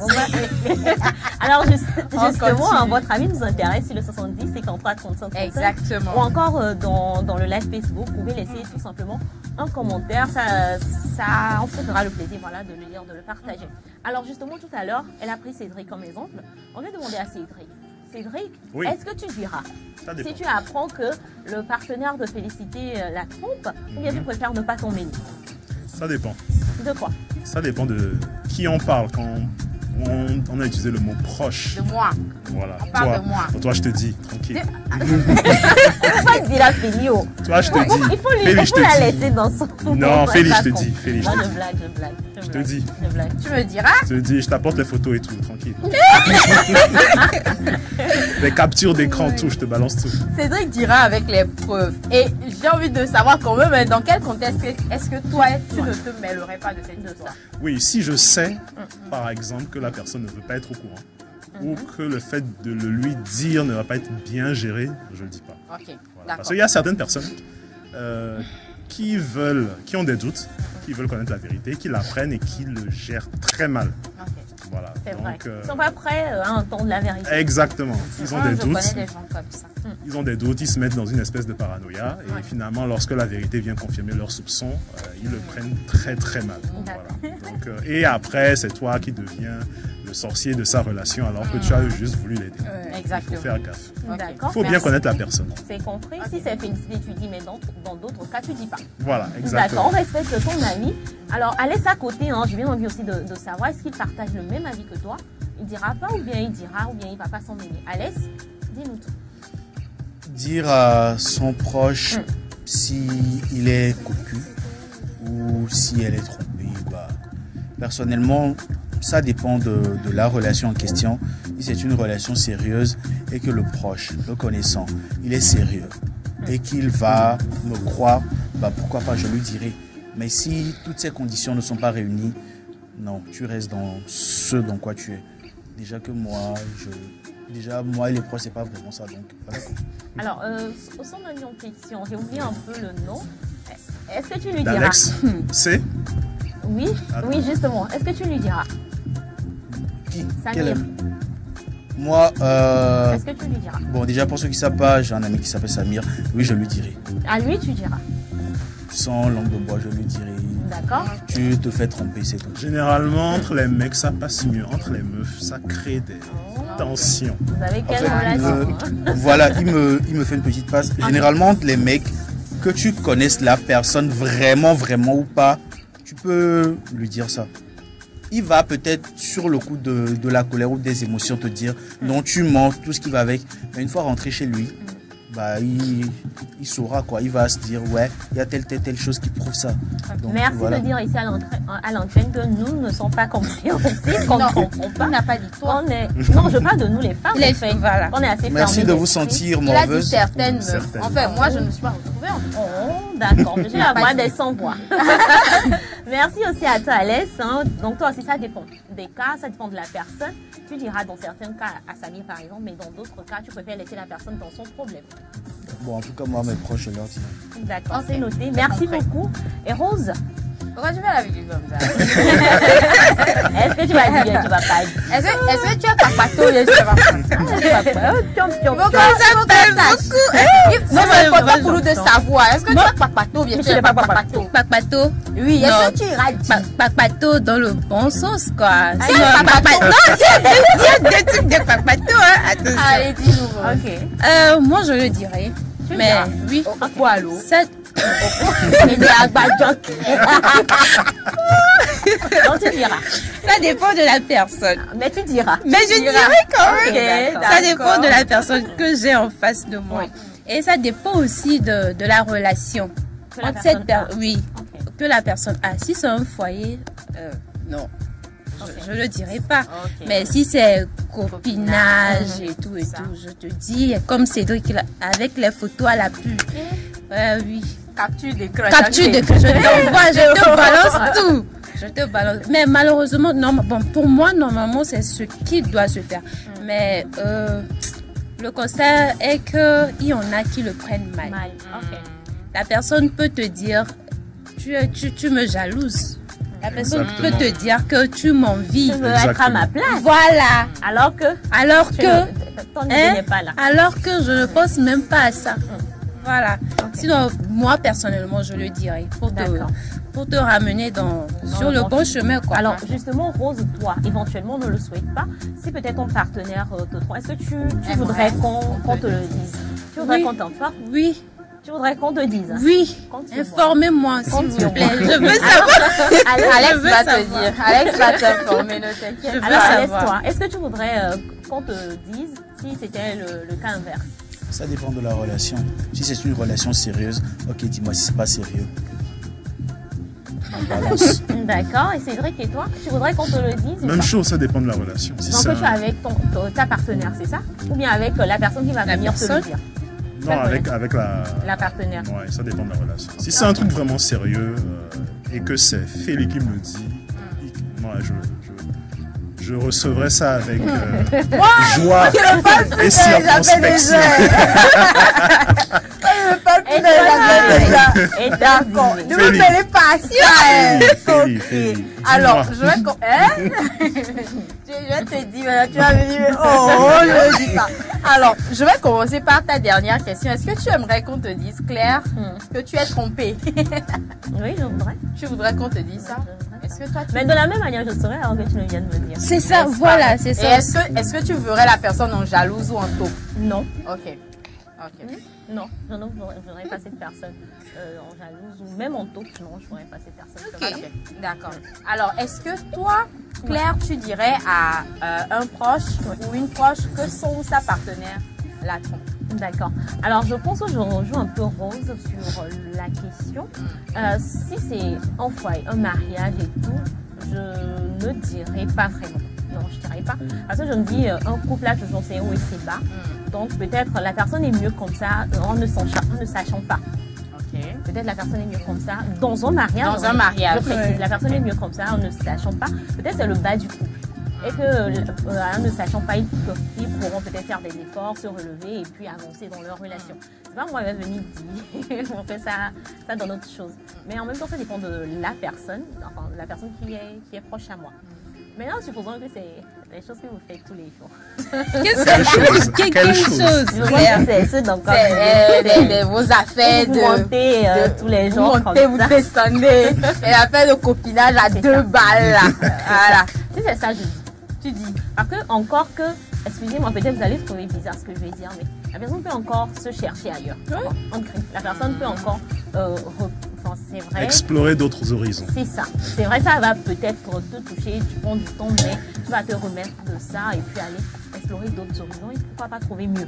Alors, justement, votre avis nous intéresse sur le 70 53 35 35. Exactement. Ou encore dans le live Facebook, vous pouvez laisser tout simplement un commentaire. Ça en fera le plaisir de le lire, de le partager. Alors, justement, tout à l'heure, elle a pris Cédric comme exemple. On va demander à Cédric. Cédric, oui. Est-ce que tu diras, si tu apprends que le partenaire de Félicité la trompe, ou bien tu préfères ne pas t'en mêler? Ça dépend. De quoi? Ça dépend de qui on parle quand on a utilisé le mot proche. De moi. Voilà. On parle de moi. Toi, je te dis, tranquille. Pourquoi il dit la Félio? Toi, je te dis. Il faut la laisser dans son... Non, Félix, je te dis. Félix, je blague. Je te dis. Tu me diras? Je te dis, je t'apporte les photos et tout, tranquille. Les captures d'écran, tout, je te balance tout. Cédric dira avec les preuves. Et j'ai envie de savoir quand même, dans quel contexte est-ce que toi, tu ne te mêlerais pas de cette histoire? Oui, si je sais, par exemple, que la personne ne veut pas être au courant, ou que le fait de le lui dire ne va pas être bien géré, je ne le dis pas. Ok, voilà. Parce qu'il y a certaines personnes qui ont des doutes, qui veulent connaître la vérité, qui l'apprennent et qui le gèrent très mal. Okay. Voilà. C'est vrai. Ils ne sont pas prêts à entendre la vérité. Exactement. Ils ont des doutes. Je connais des gens comme ça. Ils ont des doutes, ils se mettent dans une espèce de paranoïa et finalement, lorsque la vérité vient confirmer leurs soupçons, ils le prennent très très mal. Voilà. Donc, et après, c'est toi qui deviens le sorcier de sa relation alors que tu as juste voulu l'aider. Exactement. Il faut faire gaffe. D'accord. Il faut bien connaître la personne. C'est compris. Si c'est Félicité, tu dis, mais dans d'autres cas, tu dis pas. Voilà, exactement. D'accord, on respecte ton avis. Alors, Alès à côté, je viens envie aussi de savoir, est-ce qu'il partage le même avis que toi? Il dira pas ou bien il dira ou bien il va pas s'en mêler. Alès, dis-nous tout. Dire à son proche s'il est cocu ou si elle est trompée, personnellement, ça dépend de la relation en question. Si c'est une relation sérieuse et que le proche, le connaissant, il est sérieux et qu'il va me croire, pourquoi pas, je lui dirai. Mais si toutes ces conditions ne sont pas réunies, non, tu restes dans ce dans quoi tu es. Déjà que moi et les proches, c'est pas vraiment ça. Donc, voilà. Alors, au son ami en question, j'ai oublié un peu le nom. Est-ce que tu lui diras? D'Alex, c'est? Oui, oui, justement. Est-ce que tu lui diras? Qui? Samir. Moi, est-ce que tu lui diras? Bon, déjà, pour ceux qui ne savent pas, j'ai un ami qui s'appelle Samir. Oui, je lui dirai. À lui, tu diras? Sans langue de bois, je lui dirai. D'accord. Tu te fais tromper, c'est tout. Généralement, entre les mecs, ça passe mieux. Entre les meufs, ça crée des tensions. Vous avez quelle relation? Voilà, il me fait une petite passe. Généralement, entre les mecs, que tu connaisses la personne vraiment ou pas, tu peux lui dire ça. Il va peut-être sur le coup de la colère ou des émotions te dire non, tu mens, tout ce qui va avec. Mais une fois rentré chez lui, il saura quoi. Il va se dire ouais, il y a telle chose qui prouve ça. Donc, merci de dire ici à l'antenne que nous ne sommes pas compréhensifs, qu'on ne comprend pas. On n'a pas dit toi. Non, je parle de nous les femmes. Voilà. On est assez merci de vous sentir morveuse. Il a dit certaines meufs. En fait, moi je ne me suis pas retrouvée. D'accord, je suis la voix des sans-voix. Merci aussi à toi, Alès. Donc toi aussi, ça dépend des cas, ça dépend de la personne. Tu diras dans certains cas à Samir par exemple, mais dans d'autres cas, tu préfères laisser la personne dans son problème. Bon, en tout cas, moi, mes proches, je leur dis. D'accord, c'est noté. Merci beaucoup. Et Rose? Pourquoi tu fais la vidéo comme ça? Est-ce que tu vas dire, tu vas pas dire? Est-ce que tu as papato ou bien tu vas pas? Ça t'aime beaucoup. Non, mais pas pour nous de savoir. Est-ce que tu as papato ou bien tu n'as pas papato? Papato? Oui, est-ce que tu iras dire? Papato dans le bon sens, quoi. Non, il y a deux types de papato, attention. Allez, dis-nous. Moi, je le dirais. Mais oui. Quoi, allô? Non, tu diras. Ça dépend de la personne. Mais tu diras. Mais je dirais quand même. Okay, ça dépend de la personne que j'ai en face de moi. Oui. Et ça dépend aussi de la relation. Que la personne a. Si c'est un foyer, non. Je ne le dirai pas. Okay. Mais si c'est copinage et tout, je te dis, comme Cédric, avec les photos à la pub. Oui. Capture d'écran. Capture d'écran. Je t'envoie, je te balance tout. Je te balance. Mais malheureusement, pour moi, normalement, c'est ce qui doit se faire. Mais Le constat est qu'il y en a qui le prennent mal. Ok. La personne peut te dire, tu me jalouses. La personne peut te dire que tu m'envies. Tu veux être à ma place. Voilà. Alors que je ne pense même pas à ça. Voilà. Sinon, moi, personnellement, je le dirais. Pour te ramener sur le bon chemin. Quoi. Alors, justement, Rose, toi, éventuellement, ne le souhaite pas. Si peut-être ton partenaire te trompe, est-ce que tu voudrais qu'on te le dise? Tu voudrais qu'on t'informe? Oui. Tu voudrais qu'on te dise? Oui. Informez-moi, s'il vous plaît. Je veux savoir. Alex va te dire. Alex va t'informer, ne t'inquiète pas. Alors, Alex, est-ce que tu voudrais qu'on te dise si c'était le cas inverse? Ça dépend de la relation. Si c'est une relation sérieuse, ok, dis-moi si c'est pas sérieux. D'accord. Et Cédric, et toi, tu voudrais qu'on te le dise? Même chose, ça dépend de la relation. Donc, tu es avec ta partenaire, c'est ça? Ou bien avec la personne qui va venir te le dire? Non, avec la partenaire. Ouais, ça dépend de la relation. Si c'est un truc vraiment sérieux et que c'est Félix qui me le dit, moi, je recevrai ça avec joie et circonspection. Et d'accord, ne me mêlez pas à ça. Alors, je vais te dire, tu vas me dire, je ne dis pas. Alors, je vais commencer par ta dernière question. Est-ce que tu aimerais qu'on te dise, Claire, que tu es trompée? Oui, je voudrais. Tu voudrais qu'on te dise ça? Est-ce que toi, mais de la même manière, je saurais avant que tu ne viennes me dire. C'est ça, voilà, c'est ça. Est-ce que tu verrais la personne en jalouse ou en taupe? Non. Ok. Non, je ne voudrais pas cette personne en jalouse ou même en taupe. Non, je ne voudrais pas cette personne. Ok, d'accord. Alors, est-ce que toi, Claire, tu dirais à un proche ou une proche que son ou sa partenaire la trompe? D'accord. Alors, je pense que je rejoue un peu Rose sur la question. Si c'est un foyer, un mariage et tout, je ne dirais pas vraiment. Non, je ne dirais pas. Parce que je me dis, un couple a toujours ses hauts et ses bas. Donc, peut-être la personne est mieux comme ça en ne sachant pas. Peut-être la personne est mieux comme ça dans un mariage. Dans un mariage. Je précise, la personne est mieux comme ça en ne sachant pas. Peut-être c'est le bas du couple. Et que en ne sachant pas, ils pourront peut-être faire des efforts, se relever et puis avancer dans leur relation. C'est pas moi qui vais venir dire, on fait ça dans autre chose. Mais en même temps, ça dépend de la personne, enfin la personne qui est proche à moi. Maintenant, supposons que c'est des choses que vous faites tous les jours. Quelle chose? C'est vos affaires vous montez tous les jours. Vous descendez. Et l'affaire de copinage à 2 balles là. Voilà. Si c'est ça, je dis. Tu dis. Parce que encore que, excusez-moi, peut-être vous allez trouver bizarre ce que je vais dire, mais la personne peut encore se chercher ailleurs. La personne peut encore c'est vrai. Explorer d'autres horizons. C'est ça. C'est vrai, ça va peut-être te toucher, tu prends du temps, mais tu vas te remettre de ça et puis aller explorer d'autres horizons et pourquoi pas trouver mieux.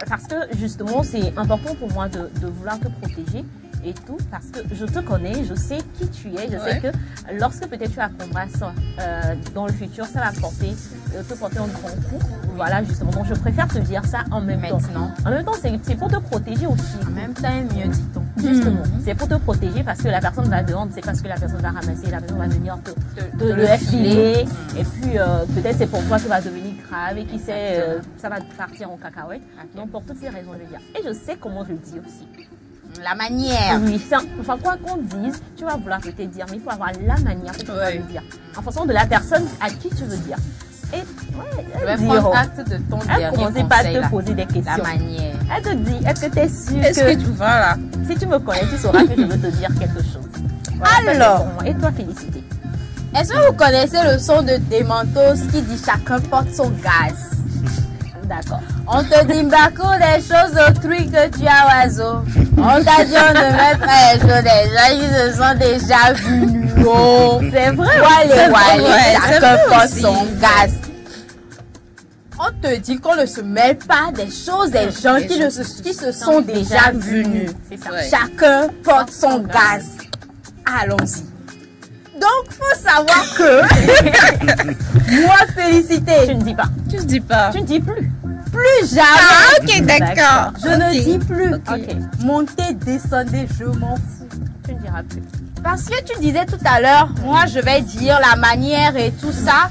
Parce que justement, c'est important pour moi de vouloir te protéger et tout, parce que je te connais, je sais qui tu es, je sais que lorsque peut-être tu apprendras ça dans le futur, ça va te porter un grand coup. Voilà, justement. Donc, je préfère te dire ça en même temps. En même temps, c'est pour te protéger aussi. En même temps, mieux dit-on. Justement, c'est pour te protéger parce que la personne va dehors, c'est parce que la personne va ramasser, la personne va venir te le filer. Et puis, peut-être c'est pour toi que ça va devenir grave et qui sait, ça va partir en cacahuète. Donc, pour toutes ces raisons, je vais dire. Et je sais comment je le dis aussi. La manière. Oui, enfin, quoi qu'on dise, tu vas vouloir te dire, mais il faut avoir la manière que tu vas le dire. En fonction de la personne à qui tu veux dire. Et je vais prendre acte de ton dernier conseil. Elle ne pas te poser des questions. La manière. Elle te dit, est-ce que tu es sûre Est-ce que tu vas là? Si tu me connais, tu sauras que je veux te dire quelque chose. Voilà, alors, et toi, Félicité. Est-ce que vous connaissez le son de Dementos qui dit chacun porte son gaz? D'accord. On te dit Mbako des choses autrui que tu as oiseau. On t'a dit on ne met pas les choses des gens qui se sont déjà venus. Oh, c'est vrai. Chacun porte son gaz. On te dit qu'on ne se mêle pas des choses des gens qui se sont déjà venus. Chacun porte son gaz. Allons-y. Donc, faut savoir que moi, Félicité. Tu ne dis pas. Tu ne dis pas. Tu ne dis plus. Plus jamais. Ah, ok, d'accord. Je ne dis plus. Montez, descendez, je m'en fous. Tu ne diras plus. Parce que tu disais tout à l'heure, moi, je vais dire la manière et tout ça.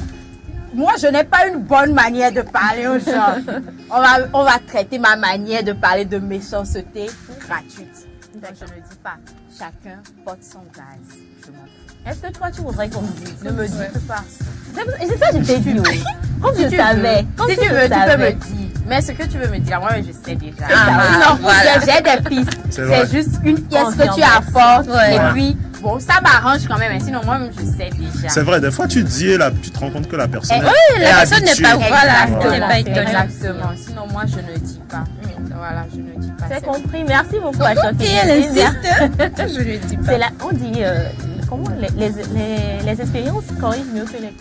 moi, je n'ai pas une bonne manière de parler aux gens. On va traiter ma manière de parler de méchanceté gratuite. Donc, je ne dis pas, chacun porte son gaz. Je m'en fous. Est-ce que toi, tu voudrais qu'on me dise? Ne me dites pas. Et c'est ça que je t'ai dit, oui. Comme je savais. Si tu veux, tu peux me dire. Mais ce que tu veux me dire, moi, je sais déjà. Non, voilà. J'ai des pistes. C'est juste une pièce que tu apportes. Et puis, bon, ça m'arrange quand même. Mais sinon, moi, je sais déjà. C'est vrai, des fois, tu dis et tu te rends compte que la personne oui, la personne n'est pas... Voilà, elle n'est pas étonnée. Exactement. Sinon, moi, je ne dis pas. Voilà, je ne dis pas. C'est compris. Merci beaucoup à Sophie. Et elle insiste. Je ne dis pas. C'est là, on dit... Comment les expériences corrigent mieux que les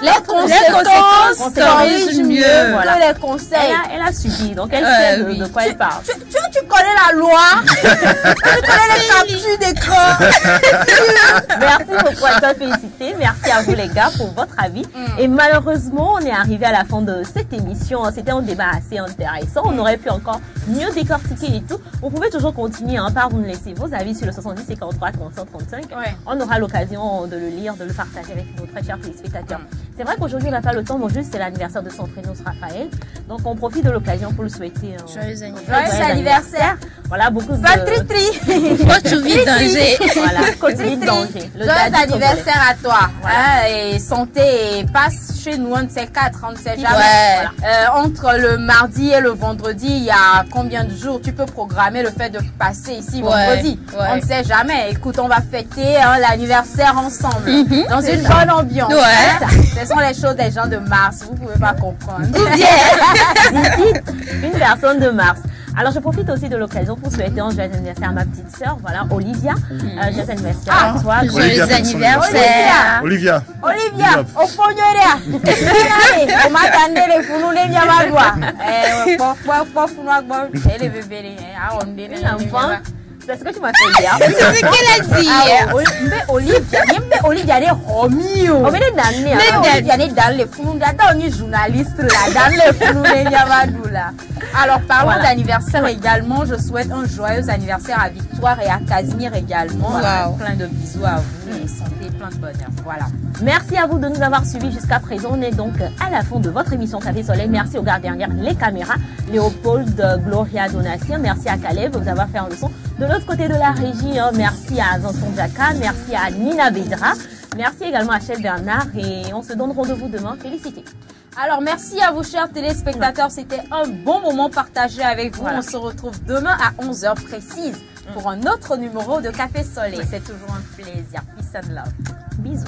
les conséquences corrigent mieux que les conseils. Elle a subi, donc elle sait de quoi elle parle. Tu connais la loi, tu connais les captures d'écran. Merci beaucoup à toi, félicité. Merci à vous les gars pour votre avis. Et malheureusement, on est arrivé à la fin de cette émission. C'était un débat assez intéressant. On aurait pu encore mieux décortiquer et tout. Vous pouvez toujours continuer par vous me laisser vos avis sur le 70 53 335. On aura l'occasion de le lire, de le partager avec nos très chers téléspectateurs. C'est vrai qu'aujourd'hui, on n'a pas le temps, mais juste c'est l'anniversaire de son prénom, Raphaël. Donc, on profite de l'occasion pour le souhaiter joyeux anniversaire. Joyeux anniversaire. Voilà, beaucoup de... Covid danger. Voilà, Covid danger. Joyeux anniversaire à toi. Et santé, et passe chez nous, on ne sait quatre, on ne sait jamais. Entre le mardi et le vendredi, il y a combien de jours? Tu peux programmer le fait de passer ici vendredi. On ne sait jamais. Écoute, on va fêter l'anniversaire ensemble, dans une bonne ambiance. Ce sont les choses des gens de Mars, vous ne pouvez pas comprendre. Une personne de Mars. Alors, je profite aussi de l'occasion pour souhaiter un joyeux anniversaire à ma petite sœur, voilà, Olivia. Joyeux anniversaire à toi. Joyeux anniversaire. Olivia, au fogneria. On m'a donné les foulous, les miamadois. L'enfant. C'est ce que tu m'as fait dire. C'est ce qu'elle a dit. Olivia est romie. Olivia est dans les foulous. On est journaliste là, dans les foulous, les miamadois là. Alors, parlons d'anniversaire également. Je souhaite un joyeux anniversaire à Victoire et à Casimir également. Plein de bisous à vous et santé, plein de bonheur. Voilà. Merci à vous de nous avoir suivis jusqu'à présent. On est donc à la fin de votre émission Café Soleil. Merci aux gars derrière les caméras, Léopold, Gloria, Donatien. Merci à Caleb de vous avoir fait un leçon. De l'autre côté de la régie, merci à Vincent Jacka, merci à Nina Bédra, merci également à Chef Bernard et on se donne rendez-vous demain. Félicité. Alors, merci à vous, chers téléspectateurs. C'était un bon moment partagé avec vous. On se retrouve demain à 11h précise pour un autre numéro de Café Soleil. C'est toujours un plaisir. Peace and love. Bisous.